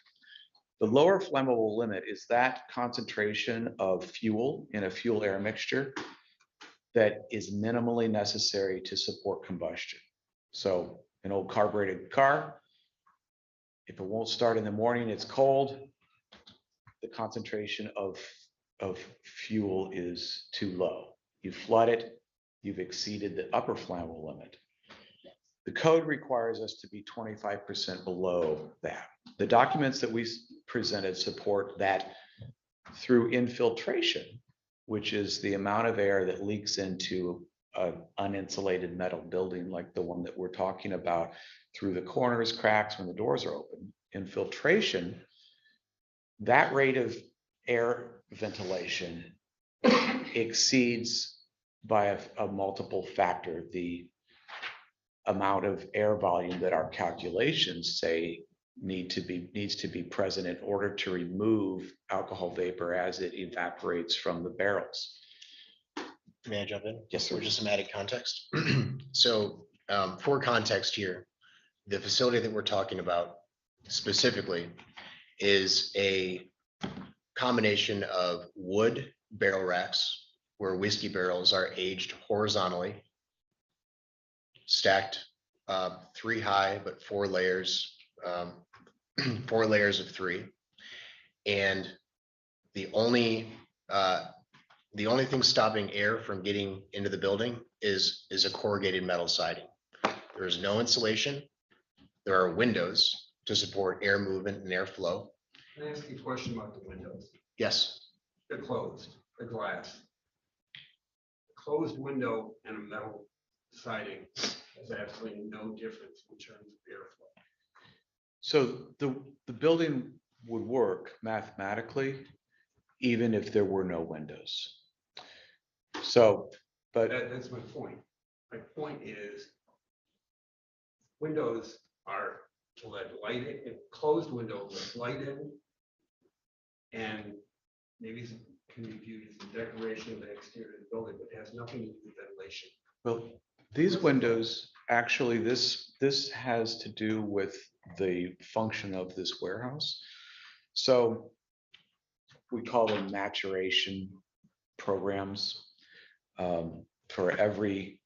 S10: The lower flammable limit is that concentration of fuel in a fuel air mixture that is minimally necessary to support combustion. So an old carbureted car, if it won't start in the morning, it's cold, the concentration of fuel is too low. You flood it, you've exceeded the upper flammable limit. The code requires us to be 25% below that. The documents that we presented support that through infiltration, which is the amount of air that leaks into an uninsulated metal building like the one that we're talking about through the corners, cracks when the doors are open. Infiltration, that rate of air ventilation exceeds by a multiple factor the amount of air volume that our calculations say needs to be present in order to remove alcohol vapor as it evaporates from the barrels.
S11: May I jump in?
S10: Yes, sir.
S11: For just some added context. So for context here, the facility that we're talking about specifically is a combination of wood barrel racks where whiskey barrels are aged horizontally, stacked 3 high, but 4 layers, 4 layers of 3. And the only thing stopping air from getting into the building is a corrugated metal siding. There is no insulation. There are windows to support air movement and airflow.
S9: Can I ask you a question about the windows?
S11: Yes,
S9: They're closed, the glass. Closed window and a metal siding has absolutely no difference in terms of airflow.
S10: So the building would work mathematically, even if there were no windows. So, but
S9: That's my point. My point is windows are to let light in, closed windows let light in, and maybe can be viewed as a decoration of the exterior of the building, but it has nothing to do with ventilation.
S10: well, these windows, actually, this has to do with the function of this warehouse. So we call them maturation programs. For every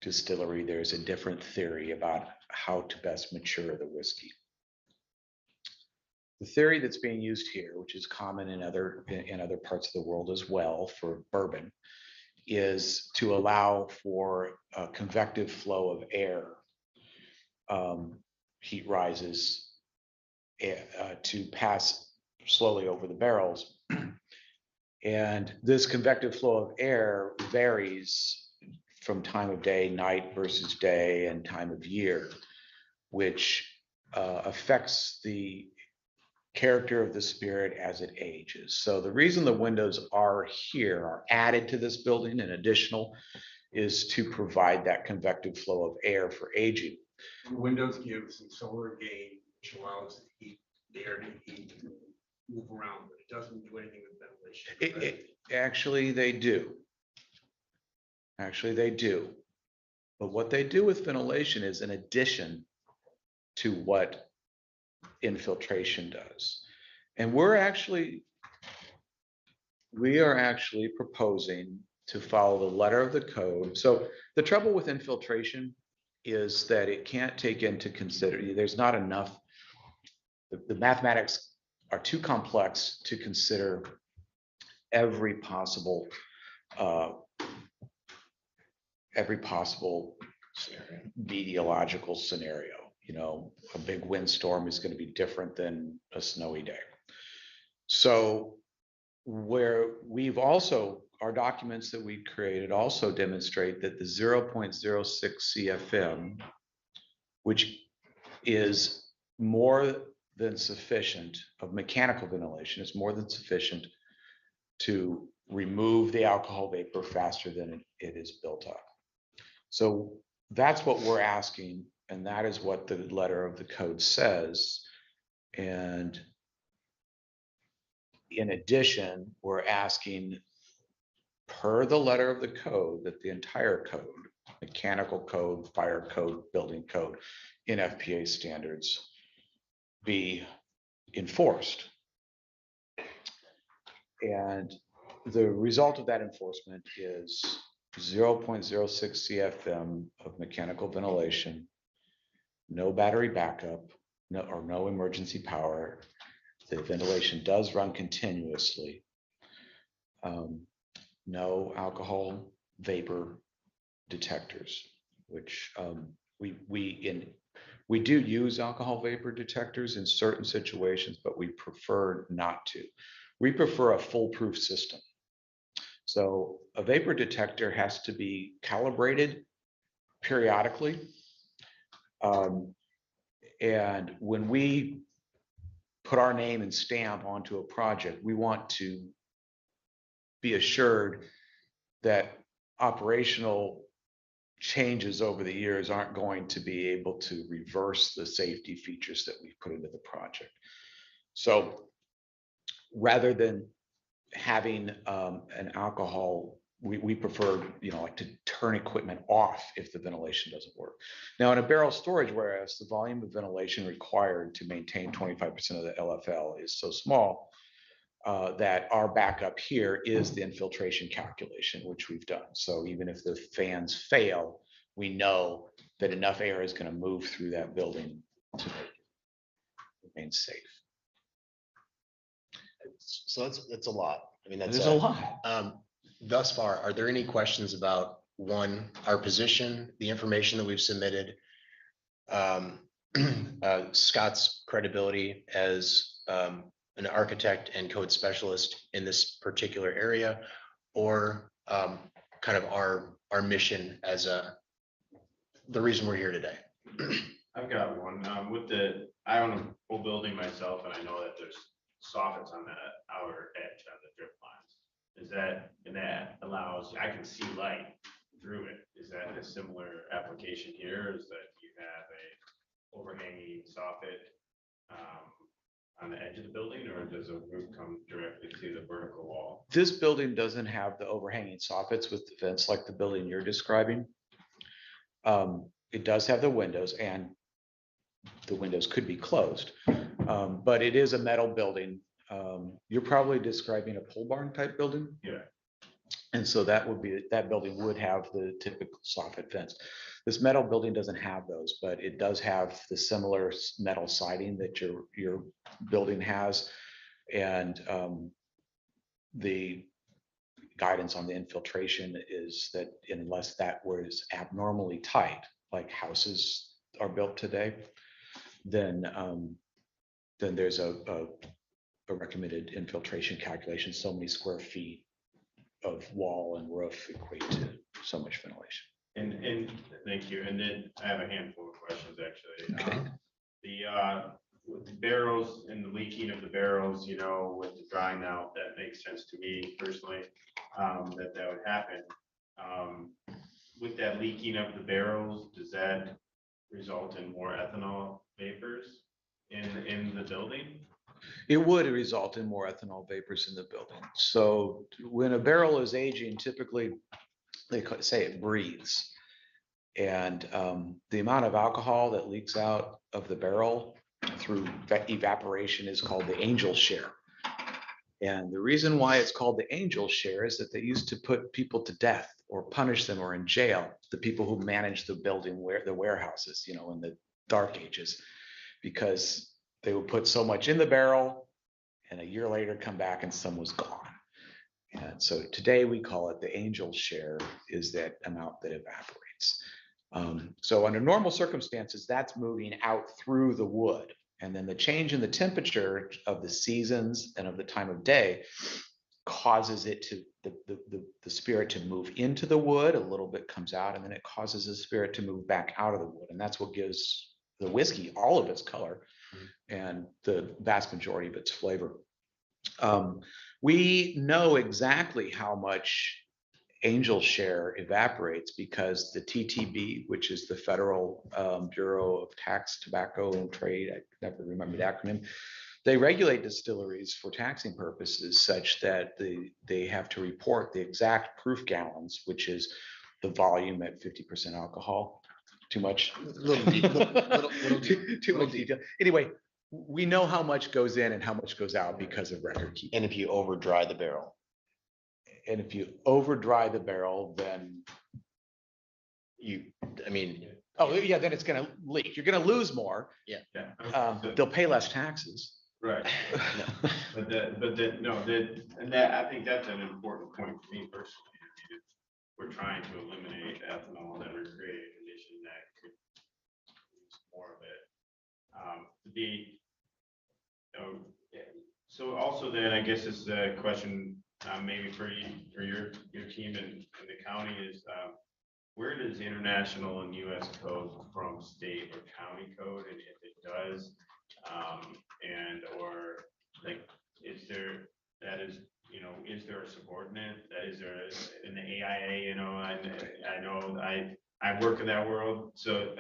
S10: distillery, there's a different theory about how to best mature the whiskey. The theory that's being used here, which is common in other parts of the world as well for bourbon, is to allow for a convective flow of air, heat rises to pass slowly over the barrels. And this convective flow of air varies from time of day, night versus day, and time of year, which affects the character of the spirit as it ages. So the reason the windows are here, are added to this building and additional, is to provide that convective flow of air for aging.
S9: The windows give some solar gain, which allows the air to heat and move around, but it doesn't do anything with ventilation.
S10: Actually, they do. Actually, they do. But what they do with ventilation is in addition to what infiltration does. And we are actually proposing to follow the letter of the code. So the trouble with infiltration is that it can't take into consider, there's not enough, the mathematics are too complex to consider every possible meteorological scenario. You know, a big windstorm is going to be different than a snowy day. So where our documents that we created also demonstrate that the 0.06 CFM, which is more than sufficient of mechanical ventilation, is more than sufficient to remove the alcohol vapor faster than it is built up. So that's what we're asking, and that is what the letter of the code says. And in addition, we're asking, per the letter of the code, that the entire code, mechanical code, fire code, building code, NFPA standards, be enforced. And the result of that enforcement is 0.06 CFM of mechanical ventilation, no battery backup, no emergency power. The ventilation does run continuously. No alcohol vapor detectors, which we do use alcohol vapor detectors in certain situations, but we prefer not to. We prefer a foolproof system. So a vapor detector has to be calibrated periodically. And when we put our name and stamp onto a project, we want to be assured that operational changes over the years aren't going to be able to reverse the safety features that we've put into the project. So rather than having an alcohol, we prefer, like to turn equipment off if the ventilation doesn't work. Now in a barrel storage warehouse, the volume of ventilation required to maintain 25% of the LFL is so small that our backup here is the infiltration calculation, which we've done. So even if the fans fail, we know that enough air is going to move through that building to make it remain safe.
S11: So that's a lot. I mean, that's
S10: There's a lot.
S11: Thus far, are there any questions about, one, our position, the information that we've submitted, Scott's credibility as an architect and code specialist in this particular area, or kind of our mission as the reason we're here today?
S7: I've got one, I own a full building myself, and I know that there's soffits on the outer edge on the drip lines. And that allows, I can see light through it. Is that a similar application here? Is that you have a overhanging soffit on the edge of the building, or does a roof come directly to the vertical wall?
S10: This building doesn't have the overhanging soffits with the vents like the building you're describing. It does have the windows, and the windows could be closed, but it is a metal building. You're probably describing a pole barn type building.
S7: Yeah.
S10: And so that building would have the typical soffit vents. This metal building doesn't have those, but it does have the similar metal siding that your building has. And the guidance on the infiltration is that unless that was abnormally tight, like houses are built today, then there's a recommended infiltration calculation. So many square feet of wall and roof equate to so much ventilation.
S7: And thank you. And then I have a handful of questions, actually.
S10: Okay.
S7: With the barrels and the leaking of the barrels, with the drying out, that makes sense to me personally, that would happen. With that leaking of the barrels, does that result in more ethanol vapors in the building?
S10: It would result in more ethanol vapors in the building. So when a barrel is aging, typically say it breathes. And the amount of alcohol that leaks out of the barrel through evaporation is called the angel share. And the reason why it's called the angel share is that they used to put people to death or punish them or in jail, the people who managed the building, the warehouses, you know, in the dark ages, because they would put so much in the barrel and a year later come back and some was gone. And so today we call it the angel share, is that amount that evaporates. So under normal circumstances, that's moving out through the wood. And then the change in the temperature of the seasons and of the time of day causes it to, the spirit to move into the wood, a little bit comes out, and then it causes the spirit to move back out of the wood. And that's what gives the whiskey all of its color and the vast majority of its flavor. We know exactly how much angel share evaporates because the TTB, which is the Federal Bureau of Tax, Tobacco and Trade, I never remember the acronym, they regulate distilleries for taxing purposes such that they have to report the exact proof gallons, which is the volume at 50% alcohol. Too much?
S11: Little deep.
S10: Too much detail. Anyway, we know how much goes in and how much goes out because of record keeping.
S11: And if you over dry the barrel.
S10: And if you over dry the barrel, then oh yeah, then it's going to leak. You're going to lose more.
S11: Yeah.
S10: They'll pay less taxes.
S7: Right. But I think that's an important point for me personally. I mean, if we're trying to eliminate ethanol, then we're creating a condition that could use more of it. So also then, I guess it's a question maybe for you, for your team in the county is where does international and US code from state or county code? And if it does, and or like, is there, that is, you know, is there a subordinate that is there in the AIA, you know, I know I work in that world. So,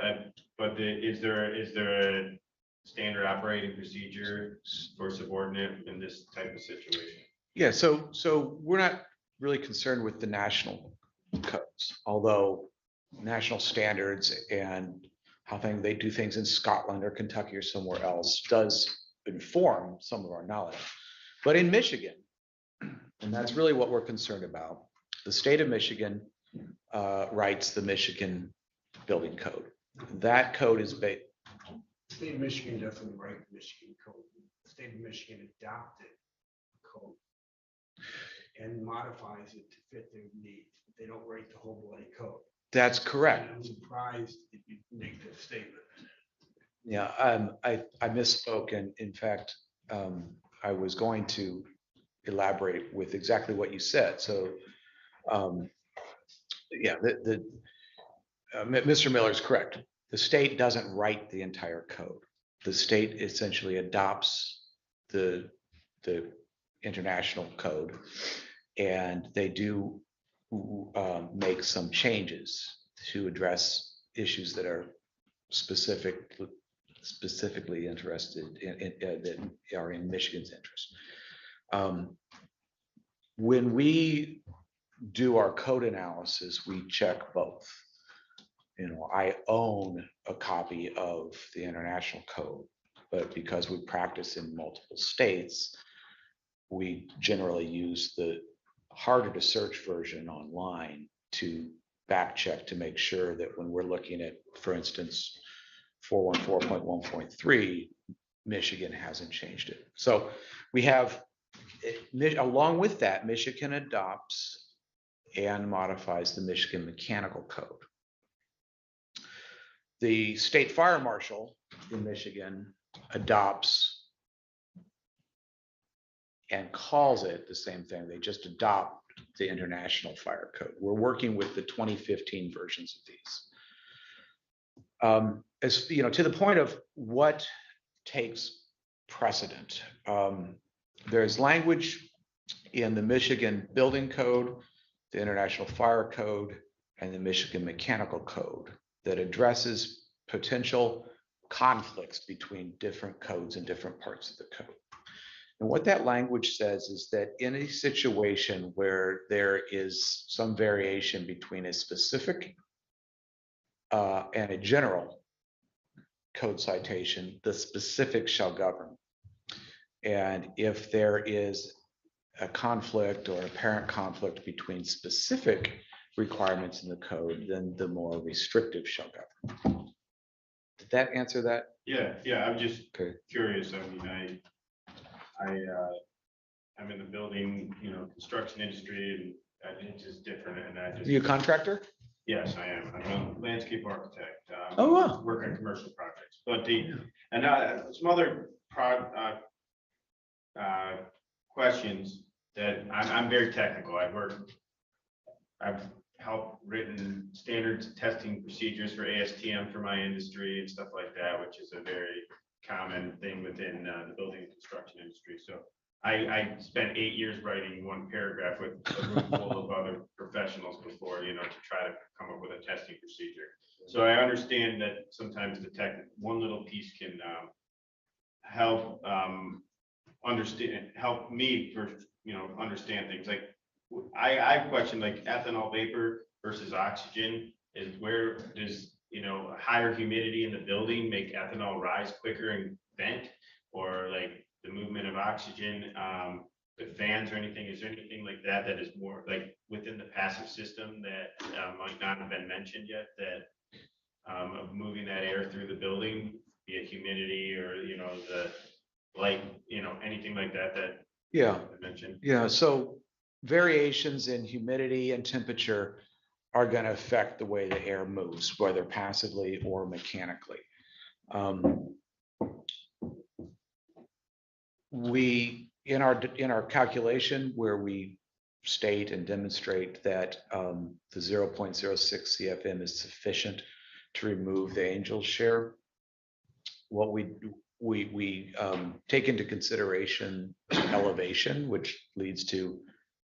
S7: but is there a standard operating procedure for subordinate in this type of situation?
S10: Yeah, so we're not really concerned with the national codes, although national standards and how they do things in Scotland or Kentucky or somewhere else does inform some of our knowledge. But in Michigan, and that's really what we're concerned about, the state of Michigan writes the Michigan Building Code. That code is based.
S9: The state of Michigan doesn't write the Michigan code. The state of Michigan adopted the code and modifies it to fit their needs. They don't write the whole bloody code.
S10: That's correct.
S9: And I'm surprised if you make that statement.
S10: Yeah, I misspoke, and in fact, I was going to elaborate with exactly what you said. So, yeah, Mr. Miller's correct. The state doesn't write the entire code. The state essentially adopts the international code, and they do make some changes to address issues that are specifically interested in that are in Michigan's interest. When we do our code analysis, we check both. You know, I own a copy of the international code, but because we practice in multiple states, we generally use the harder to search version online to back check to make sure that when we're looking at, for instance, 414.1.3, Michigan hasn't changed it. So we have, along with that, Michigan adopts and modifies the Michigan Mechanical Code. The state fire marshal in Michigan adopts and calls it the same thing. They just adopt the International Fire Code. We're working with the 2015 versions of these. As you know, to the point of what takes precedent, there's language in the Michigan Building Code, the International Fire Code, and the Michigan Mechanical Code that addresses potential conflicts between different codes and different parts of the code. And what that language says is that in a situation where there is some variation between a specific and a general code citation, the specific shall govern. And if there is a conflict or apparent conflict between specific requirements in the code, then the more restrictive shall govern. Did that answer that?
S7: Yeah, I'm just
S10: Okay.
S7: curious. I mean, I'm in the building, construction industry, and it's just different, and I just.
S10: You a contractor?
S7: Yes, I am. I'm a landscape architect.
S10: Oh, wow.
S7: Work on commercial projects, but some other questions that I'm very technical. I've helped written standards testing procedures for ASTM for my industry and stuff like that, which is a very common thing within the building and construction industry. So I spent 8 years writing one paragraph with a room full of other professionals before, to try to come up with a testing procedure. So I understand that sometimes one little piece can help help me for, understand things like I question like ethanol vapor versus oxygen is where does, higher humidity in the building make ethanol rise quicker and vent, or like the movement of oxygen with fans or anything? Is there anything like that that is more like within the passive system that might not have been mentioned yet, that of moving that air through the building, be it humidity or, the light, anything like that
S10: Yeah.
S7: I mentioned?
S10: Yeah, so variations in humidity and temperature are going to affect the way the air moves, whether passively or mechanically. We, in our calculation, where we state and demonstrate that the 0.06 CFM is sufficient to remove the Angel's share, what we take into consideration elevation, which leads to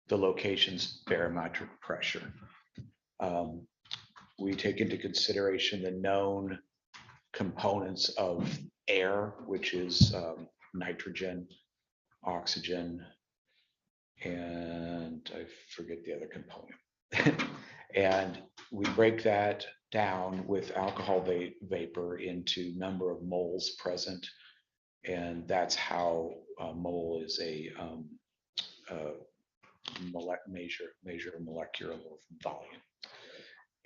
S10: the location's barometric pressure. We take into consideration the known components of air, which is nitrogen, oxygen, and I forget the other component. And we break that down with alcohol vapor into number of moles present. And that's how mole is a measure molecular volume.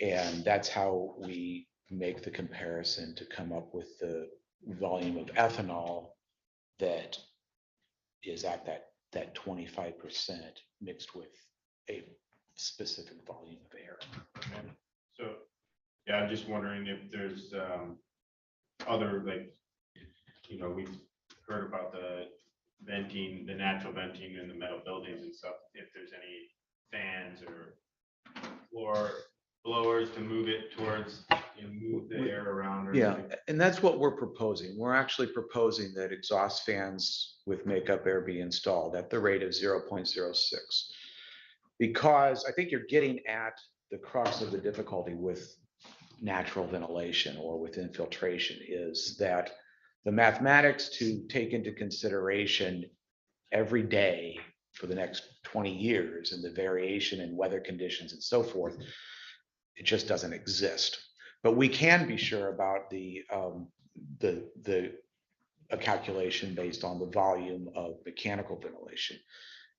S10: And that's how we make the comparison to come up with the volume of ethanol that is at that 25% mixed with a specific volume of air.
S7: So, yeah, I'm just wondering if there's other, like, we've heard about the venting, the natural venting in the metal buildings and stuff, if there's any fans or floor blowers to move it towards, move the air around. Or
S10: Yeah,
S7: anything.
S10: and that's what we're proposing. We're actually proposing that exhaust fans with makeup air be installed at the rate of 0.06. Because I think you're getting at the crux of the difficulty with natural ventilation or with infiltration is that the mathematics to take into consideration every day for the next 20 years and the variation in weather conditions and so forth, it just doesn't exist. But we can be sure about a calculation based on the volume of mechanical ventilation.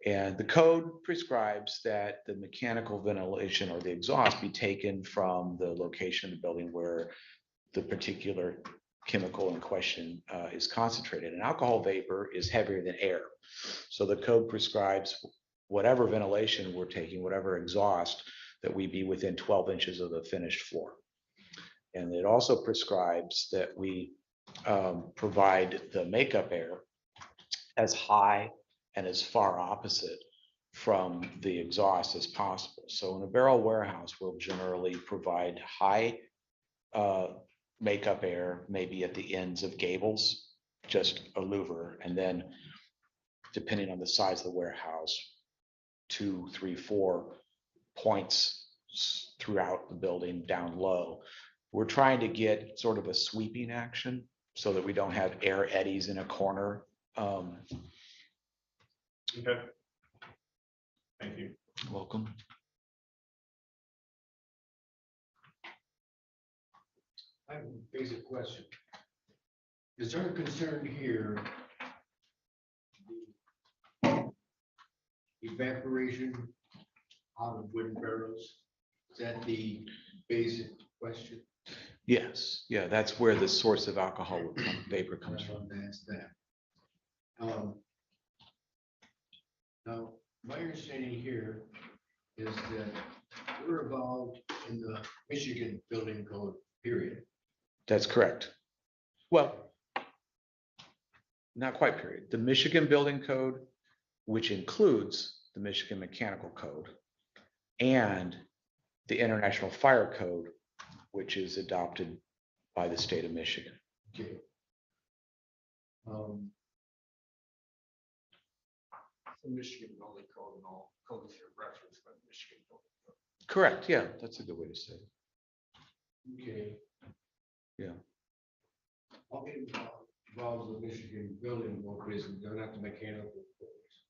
S10: And the code prescribes that the mechanical ventilation or the exhaust be taken from the location of the building where the particular chemical in question is concentrated. And alcohol vapor is heavier than air. So the code prescribes whatever ventilation we're taking, whatever exhaust, that we be within 12 inches of the finished floor. And it also prescribes that we provide the makeup air as high and as far opposite from the exhaust as possible. So in a barrel warehouse, we'll generally provide high makeup air, maybe at the ends of gables, just a louver, and then depending on the size of the warehouse, 2, 3, 4 points throughout the building down low. We're trying to get sort of a sweeping action so that we don't have air eddies in a corner.
S7: Okay. Thank you.
S10: Welcome.
S1: I have a basic question. Is our concern here the evaporation out of wooden barrels? Is that the basic question?
S10: Yes, yeah, that's where the source of alcohol vapor comes
S1: I
S10: from.
S1: wanted to ask that. Now, my understanding here is that we're involved in the Michigan Building Code, period.
S10: That's correct. Well, not quite period. The Michigan Building Code, which includes the Michigan Mechanical Code and the International Fire Code, which is adopted by the state of Michigan.
S1: Okay.
S9: The Michigan Building Code and all codes are referenced by the Michigan Building Code.
S10: Correct, yeah, that's a good way to say it.
S1: Okay.
S10: Yeah.
S1: I'll get involved with the Michigan Building Code business, they're not the mechanical codes.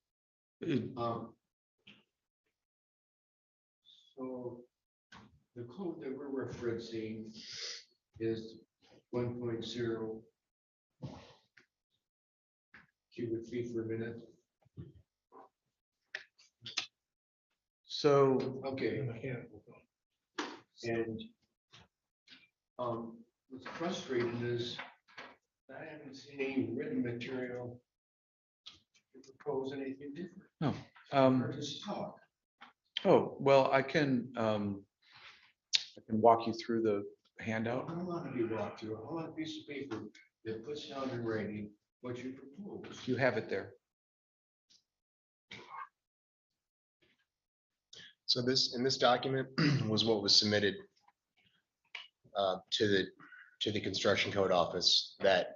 S1: So the code that we're referencing is 1.0 cubic feet per minute.
S10: So,
S1: Okay. And what's frustrating is I haven't seen any written material to propose anything different. Or just talk.
S10: oh, well, I can walk you through the
S1: I
S10: handout.
S1: don't want to be walked through. I want a piece of paper that puts down in writing what you propose.
S10: You have it there.
S11: So this document was what was submitted to the construction code office that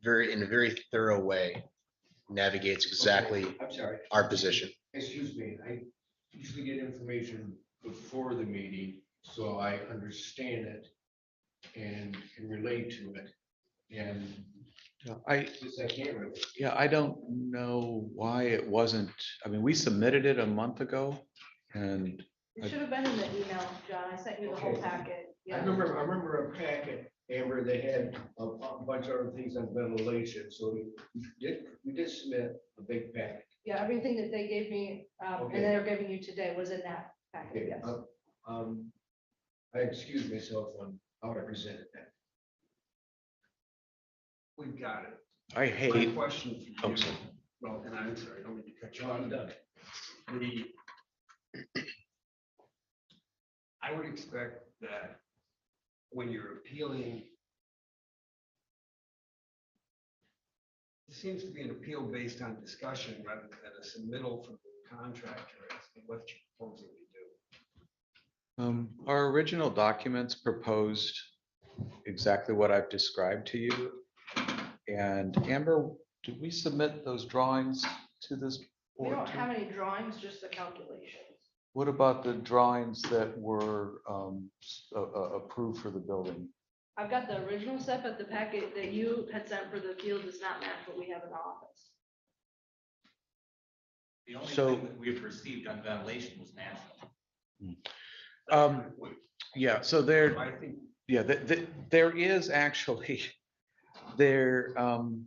S11: in a very thorough way navigates exactly
S1: I'm sorry.
S11: our position.
S1: Excuse me, I usually get information before the meeting, so I understand it and can relate to it. And this I can't really.
S10: Yeah, I don't know why it wasn't, I mean, we submitted it a month ago and
S2: It should have been in the email, John. I sent you the whole
S1: Okay.
S2: packet.
S1: I
S2: Yeah.
S1: remember a packet, Amber, they had a bunch of other things on ventilation, so we did submit a big packet.
S2: Yeah, everything that they gave me,
S1: Okay.
S2: and they're giving you today was in that packet,
S1: Okay,
S2: yes.
S1: I excuse myself on how I presented that.
S9: We've got it.
S10: I
S9: My
S10: hate,
S9: question for
S10: oh,
S9: you,
S10: sorry.
S9: well, and I'm sorry, I don't mean to cut you
S1: John
S9: off.
S1: Doug.
S9: I would expect that when you're appealing, it seems to be an appeal based on discussion rather than a submittal from the contractor as to what you're proposing to do.
S10: Our original documents proposed exactly what I've described to you. And Amber, did we submit those drawings to this
S2: We
S10: board?
S2: don't
S10: too?
S2: have any drawings, just the calculations.
S10: What about the drawings that were approved for the building?
S2: I've got the original set, but the packet that you had sent for the field does not match what we have in the office.
S8: The only
S10: So-
S8: thing that we've received on ventilation was natural.
S10: Yeah, so there,
S9: I think
S10: yeah, there is actually there, and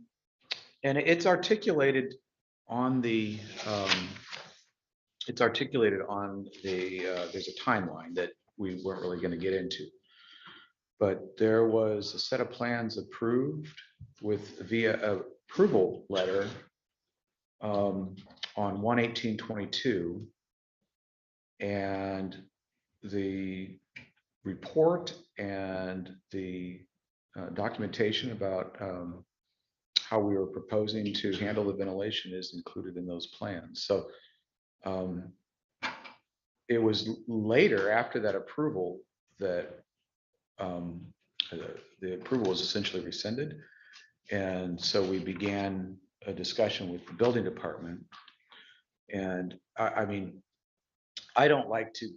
S10: it's articulated on the, there's a timeline that we weren't really going to get into. But there was a set of plans approved via approval letter on 1/18/22. And the report and the documentation about how we were proposing to handle the ventilation is included in those plans. So it was later after that approval that the approval was essentially rescinded. And so we began a discussion with the building department. And I mean, I don't like to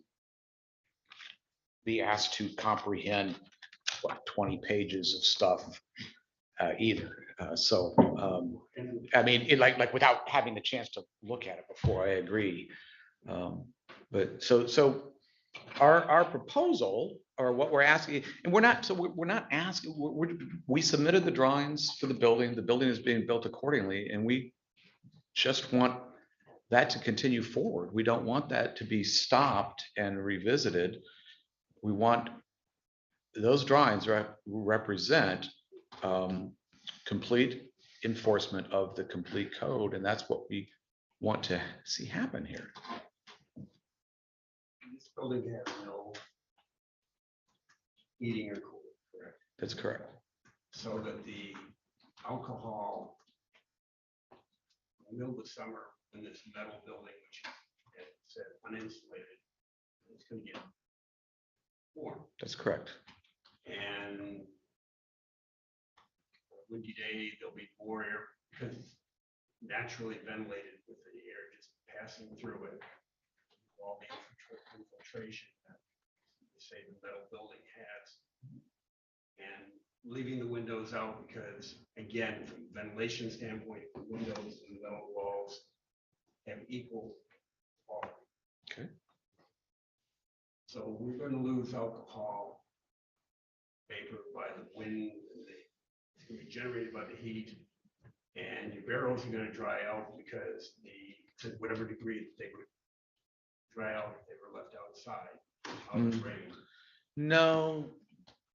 S10: be asked to comprehend 20 pages of stuff either. I mean, like without having the chance to look at it before, I agree. But so our proposal, or what we're asking, and we're not asking, we submitted the drawings for the building is being built accordingly, and we just want that to continue forward. We don't want that to be stopped and revisited. We want those drawings represent complete enforcement of the complete code, and that's what we want to see happen here.
S9: This building has no heating or cooling, correct?
S10: That's correct.
S9: So that the alcohol in the middle of the summer in this metal building, which is, as I said, uninsulated, it's gonna get warm.
S10: That's correct.
S9: And on a windy day, there'll be more air because it's naturally ventilated with the air just passing through it. All the infiltration that say the metal building has. And leaving the windows out because, again, from a ventilation standpoint, the windows and the metal walls have equal quality.
S10: Okay.
S9: So we're going to lose alcohol vapor by the wind, and it's going to be generated by the heat, and your barrels are going to dry out because to whatever degree that they would dry out if they were left outside. Out of rain.
S10: No,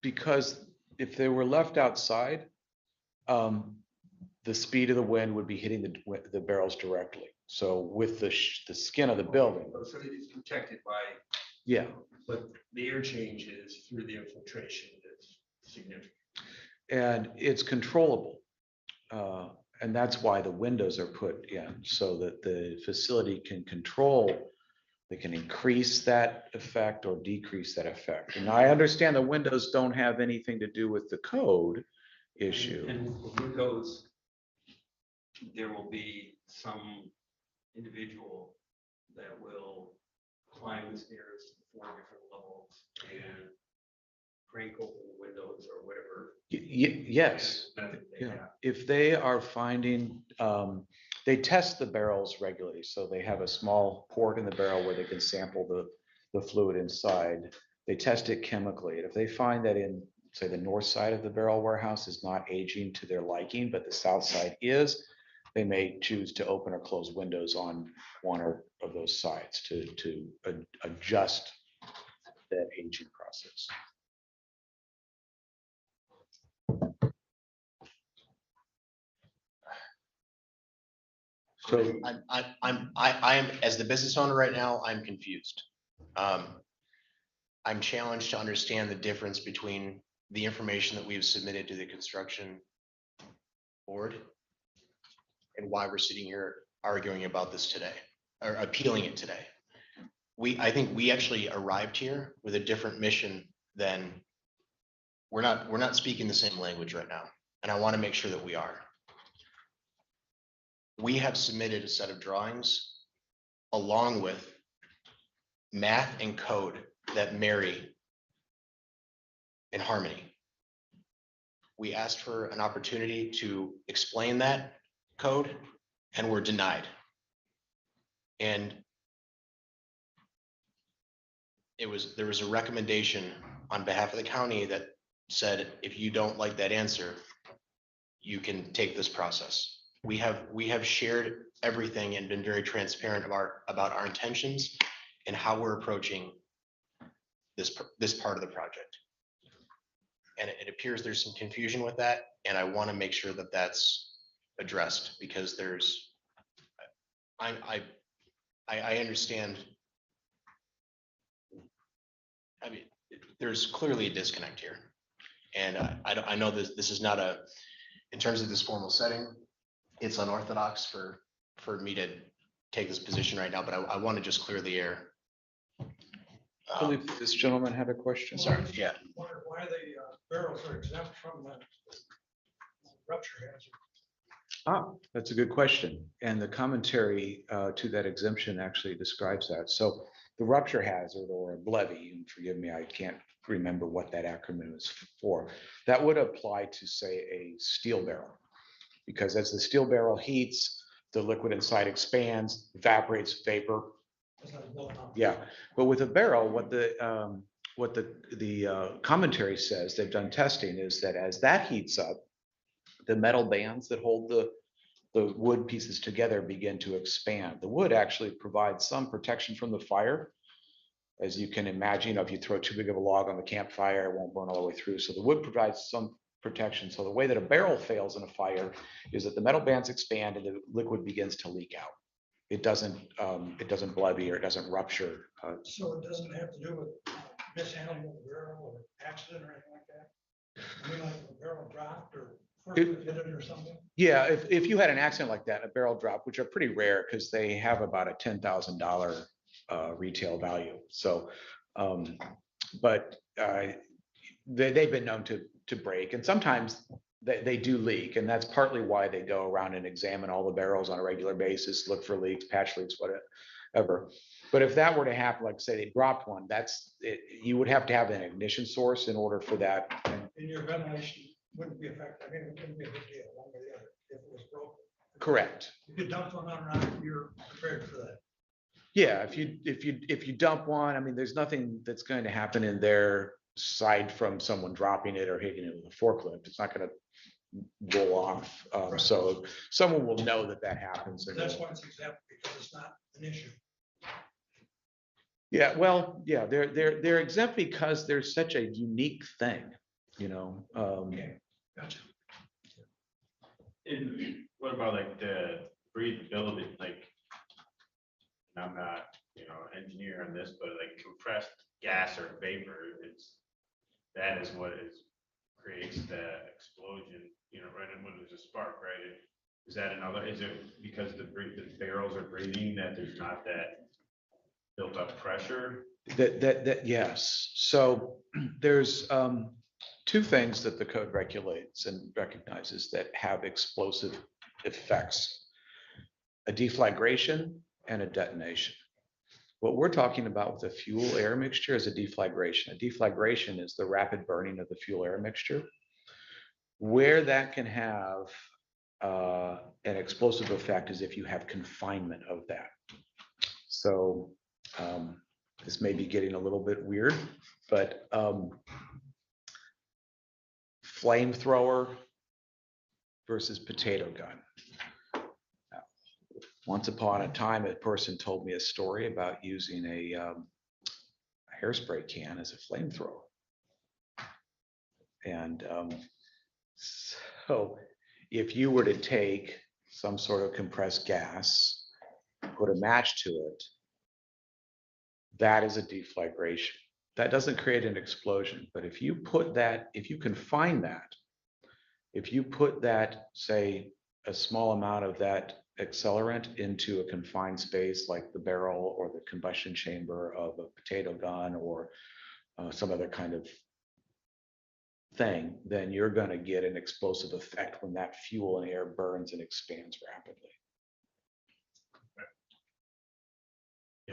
S10: because if they were left outside, the speed of the wind would be hitting the barrels directly. So with the skin of the building.
S9: So it is protected by.
S10: Yeah.
S9: But the air changes through the infiltration that's significant.
S10: And it's controllable. And that's why the windows are put in, so that the facility can control. They can increase that effect or decrease that effect. And I understand the windows don't have anything to do with the code issue.
S9: And the windows, there will be some individual that will climb the stairs to the 4 different levels and crank open the windows or whatever.
S10: Yes. Yeah. If they are finding, they test the barrels regularly. So they have a small port in the barrel where they can sample the fluid inside. They test it chemically. And if they find that in, say, the north side of the barrel warehouse is not aging to their liking, but the south side is, they may choose to open or close windows on one of those sides to adjust that aging process. So
S11: I am, as the business owner right now, I'm confused. I'm challenged to understand the difference between the information that we've submitted to the construction board and why we're sitting here arguing about this today, or appealing it today. I think we actually arrived here with a different mission than, we're not speaking the same language right now. And I want to make sure that we are. We have submitted a set of drawings along with math and code that marry in harmony. We asked for an opportunity to explain that code and were denied. And there was a recommendation on behalf of the county that said, if you don't like that answer, you can take this process. We have shared everything and been very transparent about our intentions and how we're approaching this part of the project. And it appears there's some confusion with that, and I want to make sure that that's addressed, because I understand. I mean, there's clearly a disconnect here, and I know this is not in terms of this formal setting, it's unorthodox for me to take this position right now, but I want to just clear the air.
S10: I believe this gentleman had a question.
S11: Sorry, yeah.
S12: Why the barrels are exempt from the rupture hazard.
S10: That's a good question. And the commentary to that exemption actually describes that. So the rupture hazard or a levy, and forgive me, I can't remember what that acronym is for. That would apply to, say, a steel barrel. Because as the steel barrel heats, the liquid inside expands, evaporates vapor. Yeah, but with a barrel, what the commentary says, they've done testing, is that as that heats up, the metal bands that hold the wood pieces together begin to expand. The wood actually provides some protection from the fire. As you can imagine, if you throw too big of a log on the campfire, it won't burn all the way through. So the wood provides some protection. So the way that a barrel fails in a fire is that the metal bands expand and the liquid begins to leak out. It doesn't blebby or it doesn't rupture.
S12: So it doesn't have to do with mishandling of the barrel or accident or anything like that? I mean, like a barrel dropped or hit it or something?
S10: Yeah, if you had an accident like that, a barrel drop, which are pretty rare because they have about a $10,000 retail value. So, but they've been known to break, and sometimes they do leak, and that's partly why they go around and examine all the barrels on a regular basis, look for leaks, patch leaks, whatever. But if that were to happen, like say they dropped one, that's it, you would have to have an ignition source in order for that.
S12: And your ventilation wouldn't be affected. I mean, it wouldn't be a big deal one way or the other if it was broken.
S10: Correct.
S12: If you dump one on around, you're prepared for that.
S10: Yeah, if you dump one, I mean, there's nothing that's going to happen in there aside from someone dropping it or hitting it with a forklift. It's not going to roll off.
S12: Right.
S10: So someone will know that happens. and
S12: That's
S10: will-
S12: why it's exempt, because it's not an issue.
S10: Yeah, well, yeah, they're exempt because they're such a unique thing, you know.
S12: Okay, gotcha.
S7: And what about like the breathability, like, and I'm not, engineer on this, but like compressed gas or vapor, that is what creates the explosion, right, and when there's a spark, right? Is it because the barrels are breathing that there's not that built up pressure?
S10: Yes. So there's two things that the code regulates and recognizes that have explosive effects: a deflagration and a detonation. What we're talking about with the fuel air mixture is a deflagration. A deflagration is the rapid burning of the fuel air mixture. Where that can have an explosive effect is if you have confinement of that. So this may be getting a little bit weird, but flamethrower versus potato gun. Once upon a time, a person told me a story about using a hairspray can as a flamethrower. And so if you were to take some sort of compressed gas, put a match to it, that is a deflagration. That doesn't create an explosion, but if you put that, if you confine that, if you put that, say, a small amount of that accelerant into a confined space like the barrel or the combustion chamber of a potato gun or some other kind of thing, then you're going to get an explosive effect when that fuel and air burns and expands rapidly.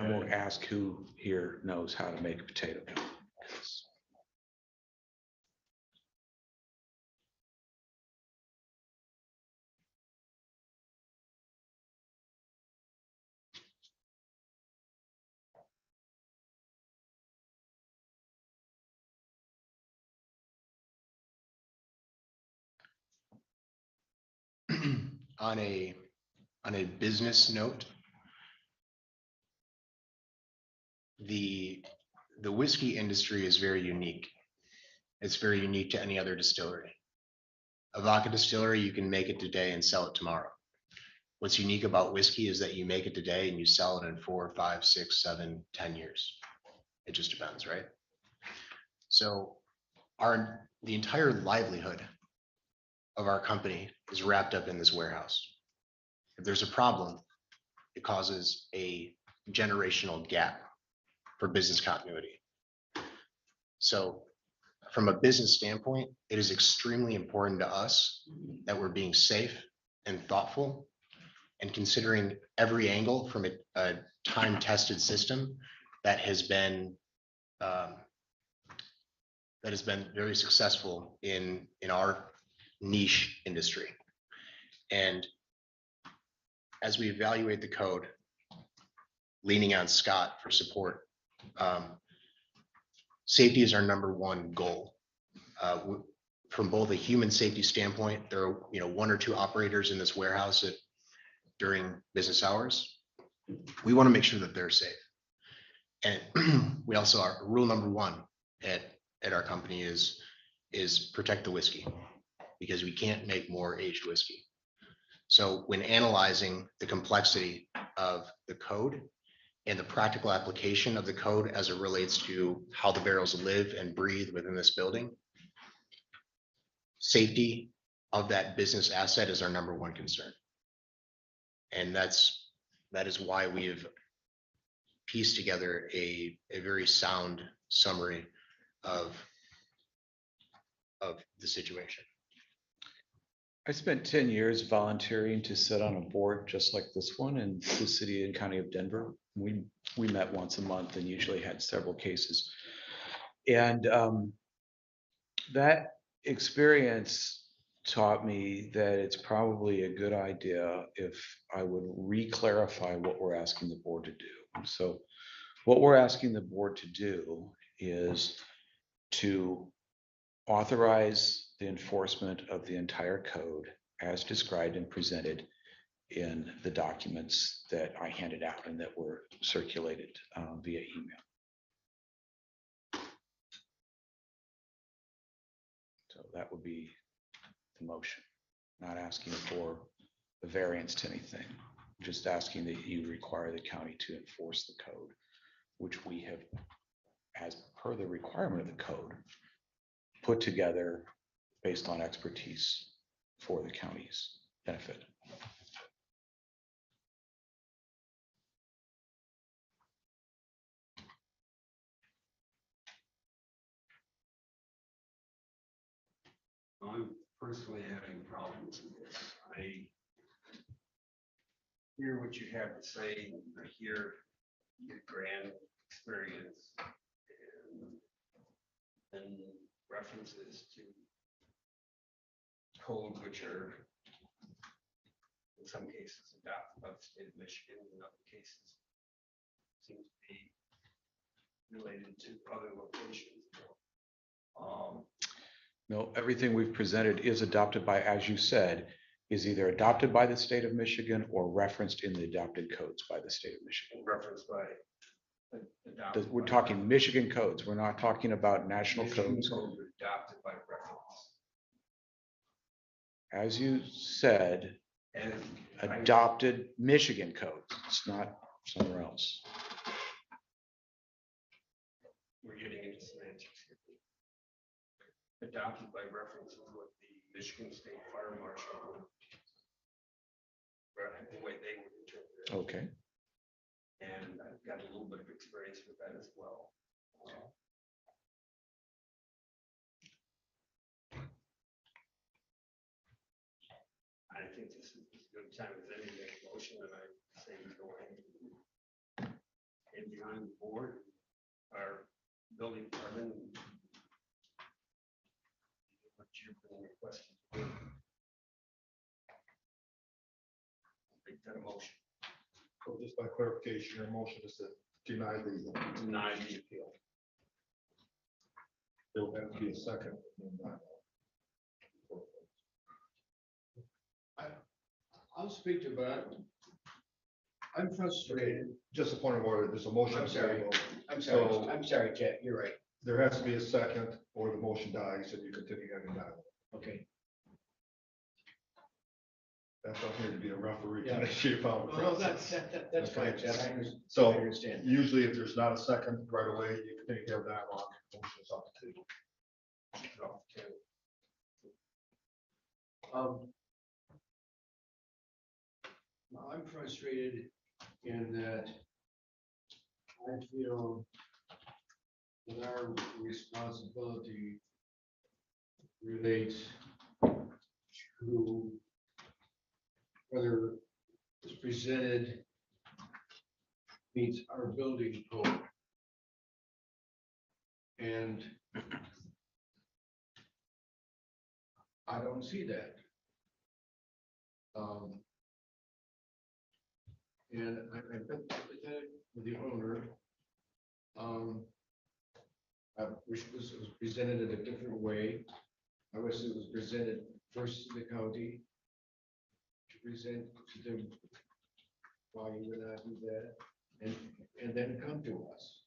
S10: I won't ask who here knows how to make a potato gun.
S11: On a business note, the whiskey industry is very unique. It's very unique to any other distillery. A vodka distillery, you can make it today and sell it tomorrow. What's unique about whiskey is that you make it today and you sell it in 4, 5, 6, 7, 10 years. It just depends, right? So the entire livelihood of our company is wrapped up in this warehouse. If there's a problem, it causes a generational gap for business continuity. So from a business standpoint, it is extremely important to us that we're being safe and thoughtful, and considering every angle from a time-tested system that has been very successful in our niche industry. And as we evaluate the code, leaning on Scott for support, safety is our number one goal. From both a human safety standpoint, there are, one or two operators in this warehouse during business hours. We want to make sure that they're safe. And we also are, rule number one at our company is protect the whiskey, because we can't make more aged whiskey. So when analyzing the complexity of the code and the practical application of the code as it relates to how the barrels live and breathe within this building, safety of that business asset is our number one concern. And that is why we have pieced together a very sound summary of the situation.
S10: I spent 10 years volunteering to sit on a board just like this one in the city and county of Denver. We met once a month and usually had several cases. And that experience taught me that it's probably a good idea if I would re-clarify what we're asking the board to do. So what we're asking the board to do is to authorize the enforcement of the entire code as described and presented in the documents that I handed out and that were circulated via email. So that would be the motion, not asking for a variance to anything, just asking that you require the county to enforce the code, which we have, as per the requirement of the code, put together based on expertise for the county's benefit.
S9: I'm personally having problems with this. I hear what you have to say. I hear your grand experience and references to code which are in some cases adopted by the state of Michigan, in other cases seem to be related to other locations.
S10: No, everything we've presented is adopted by, as you said, is either adopted by the state of Michigan or referenced in the adopted codes by the state of Michigan.
S9: Referenced by.
S10: We're talking Michigan codes. We're not talking about national
S9: Michigan
S10: codes.
S9: code adopted by reference.
S10: As you said,
S9: And
S10: adopted Michigan codes. It's not somewhere else.
S9: we're getting into semantics here. Adopted by reference is what the Michigan State Fire Marshal would, the way they would interpret it.
S10: Okay.
S9: And I've got a little bit of experience with that as well. I think this is as good a time as any to make a motion, and I say we go ahead and behind the board, our building department. What you're requesting. Make that a motion.
S4: So just by clarification, your motion is to deny the
S9: appeal.
S4: There will have to be a second.
S1: I'll speak to that. I'm frustrated.
S4: Just a point of order, there's a motion.
S1: I'm sorry.
S4: So-
S1: I'm sorry, Chet, you're right.
S4: There has to be a second or the motion dies and you continue having dialogue.
S1: Okay.
S4: That's not here to be a referee.
S1: Yeah.
S4: Can I shape out the
S1: Well,
S4: process?
S1: that's fine, Chet. I
S4: So
S1: understand.
S4: usually if there's not a second right away, you continue to have dialogue. Motion is off the table.
S1: I'm frustrated in that I feel that our responsibility relates to whether it's presented meets our building code. And I don't see that. And I've been with the owner. I wish it was presented in a different way. I wish it was presented first to the county to present to them why you would not do that, and then come to us.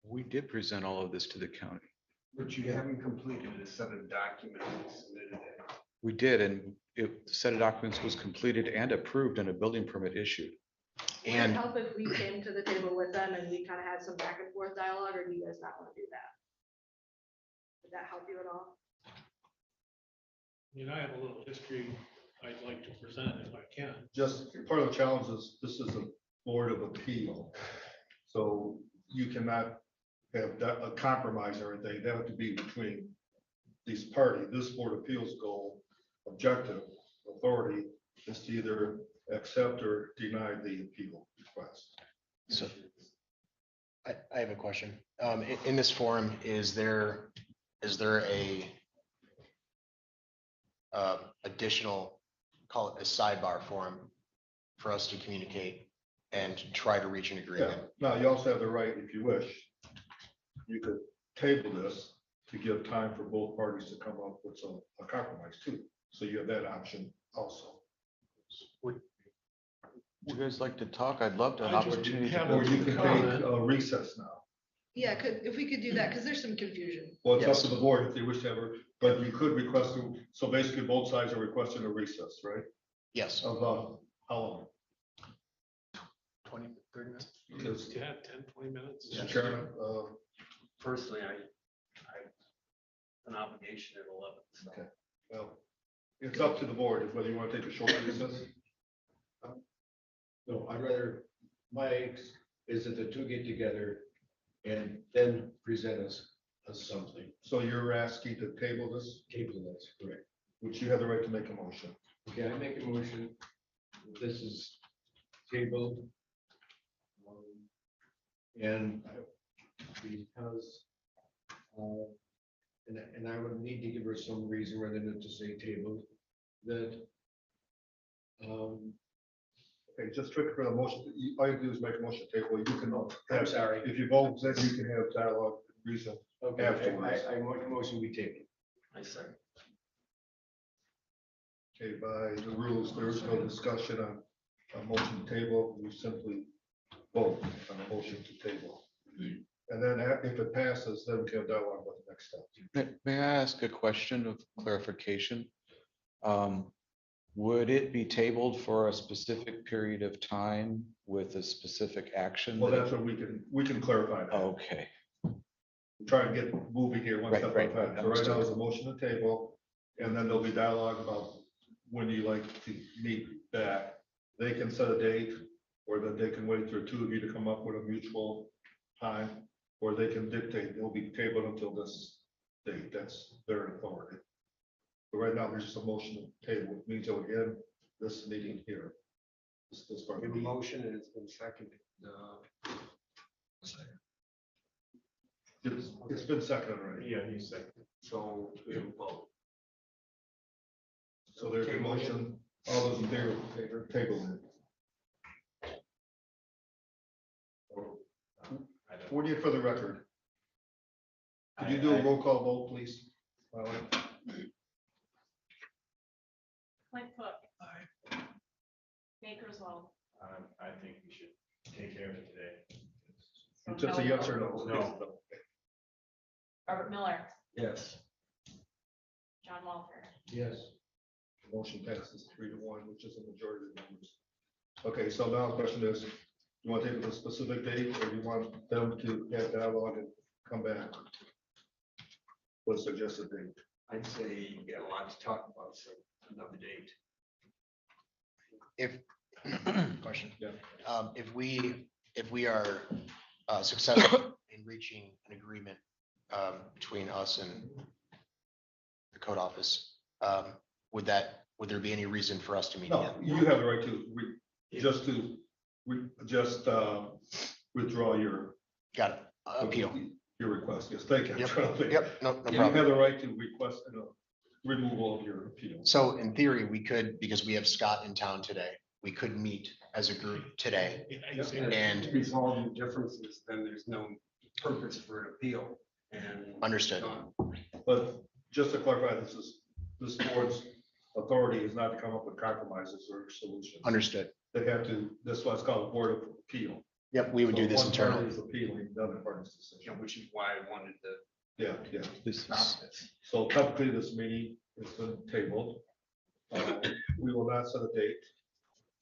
S10: We did present all of this to the county.
S9: But you haven't completed a set of documents and submitted it.
S10: We did, and the set of documents was completed and approved and a building permit issued.
S2: Would it
S11: And
S2: help if we came to the table with them and we kind of had some back and forth dialogue, or do you guys not want to do that? Would that help you at all?
S12: I have a little history I'd like to present if I can.
S4: Just part of the challenge is this is a board of appeal. So you cannot have a compromise or anything. They have to be between these parties. This board of appeals goal, objective, authority is to either accept or deny the appeal request.
S11: so I have a question. In this forum, is there a additional, call it a sidebar forum for us to communicate and try to reach an
S4: Yeah,
S11: agreement?
S4: now you also have the right, if you wish, you could table this to give time for both parties to come up with a compromise too. So you have that option also.
S10: Would you guys like to talk? I'd love to an
S12: I just
S10: opportunity. to
S12: have
S10: go
S4: Or
S10: through
S4: you
S10: the
S4: can
S10: comment.
S4: take a recess now.
S2: Yeah, if we could do that, because there's some confusion.
S4: Well, it's up
S11: Yes.
S4: to the board if they wish to have, but you could request, so basically both sides are requesting a recess, right?
S11: Yes.
S4: Of, how long?
S11: 20, 30 minutes?
S4: Because,
S12: Yeah, 10, 20 minutes.
S4: Mr. Chairman,
S9: Personally, I have an obligation at 11. so.
S4: okay, well, it's up to the board whether you want to take a short recess.
S1: No, I'd rather, my ex is that the two get together and then present us something.
S4: So you're asking to table this,
S1: Table, that's correct.
S4: which you have the right to make a motion.
S1: Okay, I make a motion. This is tabled. And because, and I would need to give her some reason rather than to say tabled, that,
S4: Okay, just trick for the motion. All you have to do is make a motion table. You can.
S1: I'm sorry.
S4: If you vote, then you can have dialogue, reason.
S1: Okay,
S4: Afterwards.
S1: I make a motion, we table.
S9: I say.
S4: Okay, by the rules, there is no discussion on a motion to table. We simply vote on a motion to table. And then if it passes, then we can have dialogue about the next step.
S10: May I ask a question of clarification? Would it be tabled for a specific period of time with a specific action?
S4: Well, that's what we can clarify that.
S10: Okay,
S4: Try to get moving here one
S10: Right,
S4: step at a
S10: right,
S4: time. So right now is a motion to table, and then there'll be dialogue about when you like to meet back. They can set a date, or that they can wait for two of you to come up with a mutual time, or they can dictate, it'll be tabled until this date. That's their authority. But right now, there's just a motion to table, it means it'll end this meeting here. This part of the
S9: Your
S4: meeting.
S9: motion has been seconded.
S4: It's been seconded already.
S9: Yeah, you seconded. So we will vote.
S4: So there's a motion, all those in favor, table it. What do you for the record? Could you do a roll call vote, please?
S6: Clint Cook. Nate Griswold.
S7: I think we should take care of it today.
S6: So
S4: Just a
S6: no
S4: yes or
S6: vote.
S4: no?
S6: Robert Miller,
S9: Yes.
S6: John Walter.
S1: Yes.
S4: Motion passes 3-1, which is a majority of the members. Okay, so now the question is, you want to take a specific date, or you want them to have dialogue and come back? What's suggested date?
S9: I'd say you got a lot to talk about, so another date.
S11: If, question.
S4: Yeah.
S11: If we are successful in reaching an agreement between us and the code office, would there be any reason for us to meet
S4: No,
S11: again?
S4: you have the right to, withdraw your.
S11: Got it. Appeal.
S4: Your request, yes, thank you. I'm
S11: Yep.
S4: trying to think.
S11: Yep, no
S4: You
S11: problem.
S4: have the right to request removal of your appeal.
S11: So in theory, we could, because we have Scott in town today, we could meet as a group today. And-
S9: resolve your differences, then there's no purpose for an appeal and.
S11: Understood.
S4: But just to clarify, this board's authority is not to come up with compromises or solutions.
S11: Understood.
S4: They have to, that's what's called a board of appeal.
S11: Yep, we would do
S4: So
S11: this
S4: one party
S11: internally.
S4: is appealing the other party's decision.
S9: Which is why I wanted to
S4: Yeah, yeah.
S10: This
S9: stop
S10: is,
S9: this.
S4: So technically, this meeting is been tabled. We will not set a date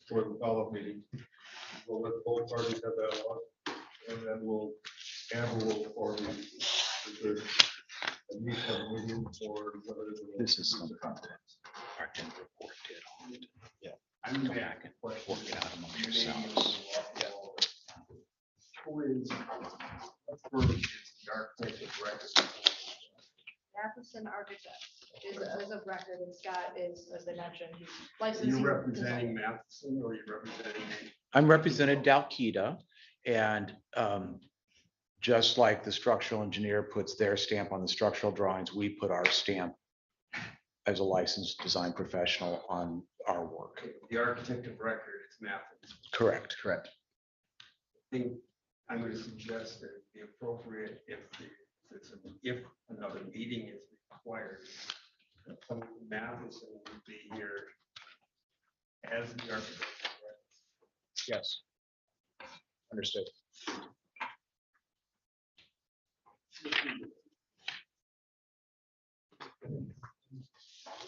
S4: for the follow-up meeting. We'll let both parties have that, and then we'll or a meeting for whether it's.
S10: this is something our Denver report did on it.
S11: Yeah.
S9: I'm
S10: Go back and work it out amongst yourselves.
S9: Who is, what firm is the architect of record?
S2: Matheson Architects is as of record, and Scott is, as I mentioned, he's
S9: Are
S2: licensed.
S9: you representing Matheson or are you representing?
S10: I'm represented Dalkita, and just like the structural engineer puts their stamp on the structural drawings, we put our stamp as a licensed design professional on our work.
S9: The architect of record is Matheson.
S10: Correct.
S11: Correct.
S9: I think I'm going to suggest that it'd be appropriate if another meeting is required, that someone from Matheson would be here as the architect.
S11: Yes. Understood.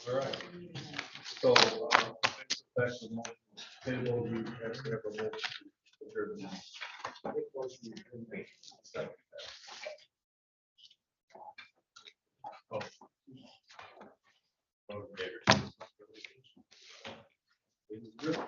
S4: All right. So, back to the motion. Table, we actually have a motion to adjourn the meeting. Second.
S7: All in favor?
S4: Good.